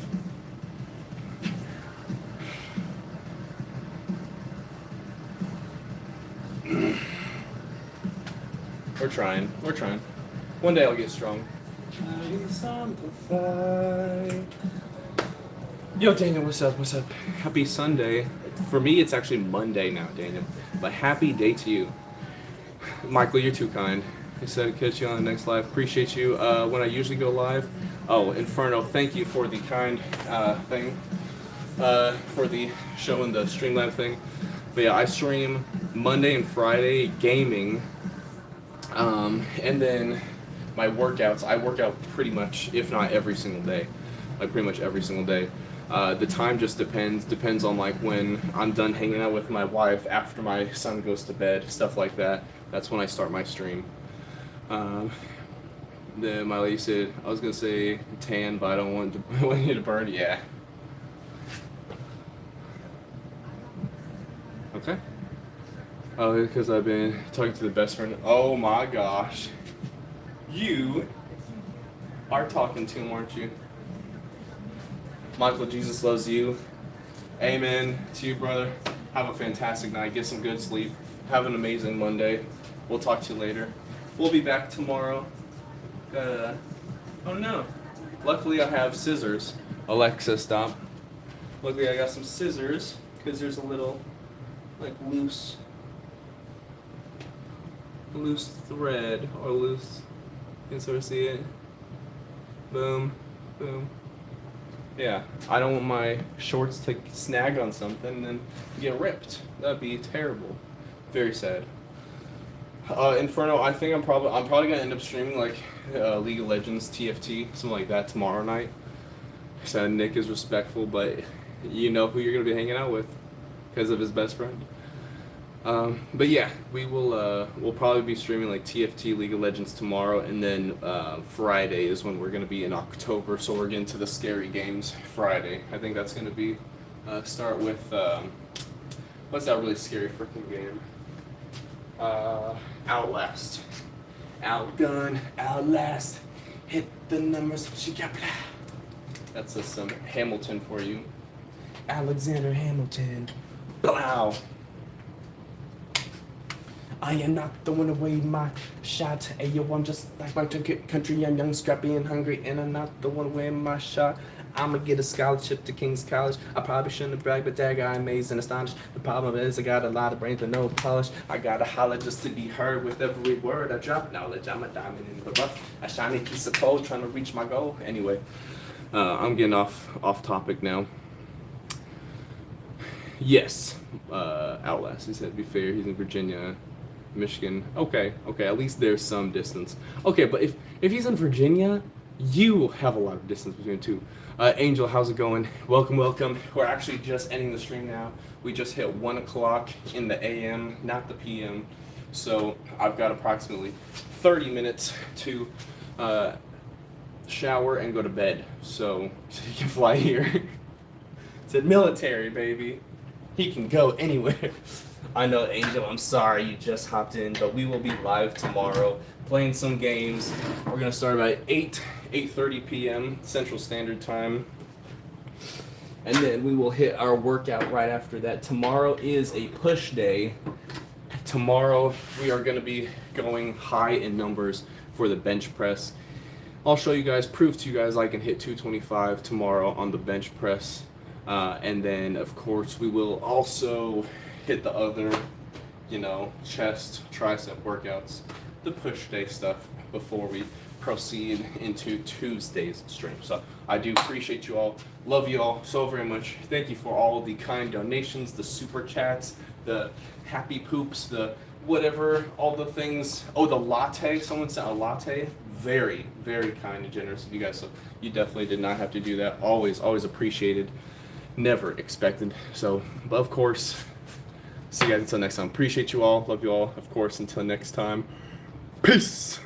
We're trying. One day I'll get strong. Yo, Daniel, what's up? Happy Sunday. For me, it's actually Monday now, Daniel. But happy day to you. Michael, you're too kind. He said, catch you on the next live. Appreciate you. When I usually go live. Oh, Inferno, thank you for the kind thing. For the showing the Streamlab thing. But yeah, I stream Monday and Friday gaming. And then my workouts, I work out pretty much, if not every single day. Like pretty much every single day. The time just depends on like when I'm done hanging out with my wife after my son goes to bed, stuff like that. That's when I start my stream. Then my lady said, I was gonna say tan, but I don't want you to burn. Yeah. Okay. Oh, because I've been talking to the best friend. Oh my gosh. You are talking to him, aren't you? Michael, Jesus loves you. Amen to you, brother. Have a fantastic night. Get some good sleep. Have an amazing Monday. We'll talk to you later. We'll be back tomorrow. Oh no. Luckily I have scissors. Alexa, stop. Luckily I got some scissors because there's a little like loose thread or loose. You can sort of see it. Boom, boom. Yeah, I don't want my shorts to snag on something and then get ripped. That'd be terrible. Very sad. Inferno, I think I'm probably gonna end up streaming like League of Legends, TFT, something like that tomorrow night. So Nick is respectful, but you know who you're gonna be hanging out with because of his best friend. But yeah, we'll probably be streaming like TFT, League of Legends tomorrow, and then Friday is when we're gonna be in October. So we're getting to the scary games Friday. I think that's gonna be start with what's that really scary freaking game? Outlast. Outgun, Outlast, hit the numbers, she got blah. That's some Hamilton for you. Alexander Hamilton. Blow. I am not throwing away my shot. Hey yo, I'm just like my country. I'm young, scrappy, and hungry, and I'm not throwing away my shot. I'ma get a scholarship to King's College. I probably shouldn't have bragged, but dang, I'm amazed and astonished. The problem is I got a lot of brains but no polish. I gotta holler just to be heard with every word I drop. Knowledge, I'm a diamond in the rough. A shiny piece of coal trying to reach my goal. Anyway, I'm getting off topic now. Yes, Outlast. He said, to be fair, he's in Virginia, Michigan. Okay, at least there's some distance. Okay, but if he's in Virginia, you have a lot of distance between the two. Angel, how's it going? Welcome. We're actually just ending the stream now. We just hit 1 o'clock in the AM, not the PM. So I've got approximately 30 minutes to shower and go to bed. So you can fly here. It's a military, baby. He can go anywhere. I know, Angel, I'm sorry you just hopped in, but we will be live tomorrow playing some games. We're going to start about 8:30 p.m. Central Standard Time. And then we will hit our workout right after that. Tomorrow is a push day. tomorrow we are going to be going high in numbers for the bench press. I'll show you guys, prove to you guys I can hit 225 tomorrow on the bench press. And then, of course, we will also hit the other, chest, tricep workouts, the push day stuff before we proceed into Tuesday's stream. So I do appreciate you all. Love you all so very much. Thank you for all the kind donations, the super chats, the happy poops, the whatever, all the things. Oh, the latte. Someone sent a latte. Very, very kind and generous of you guys. So you definitely did not have to do that. Always, always appreciated. Never expected. So, but of course, see you guys until next time. Appreciate you all. Love you all. Of course, until next time. Peace.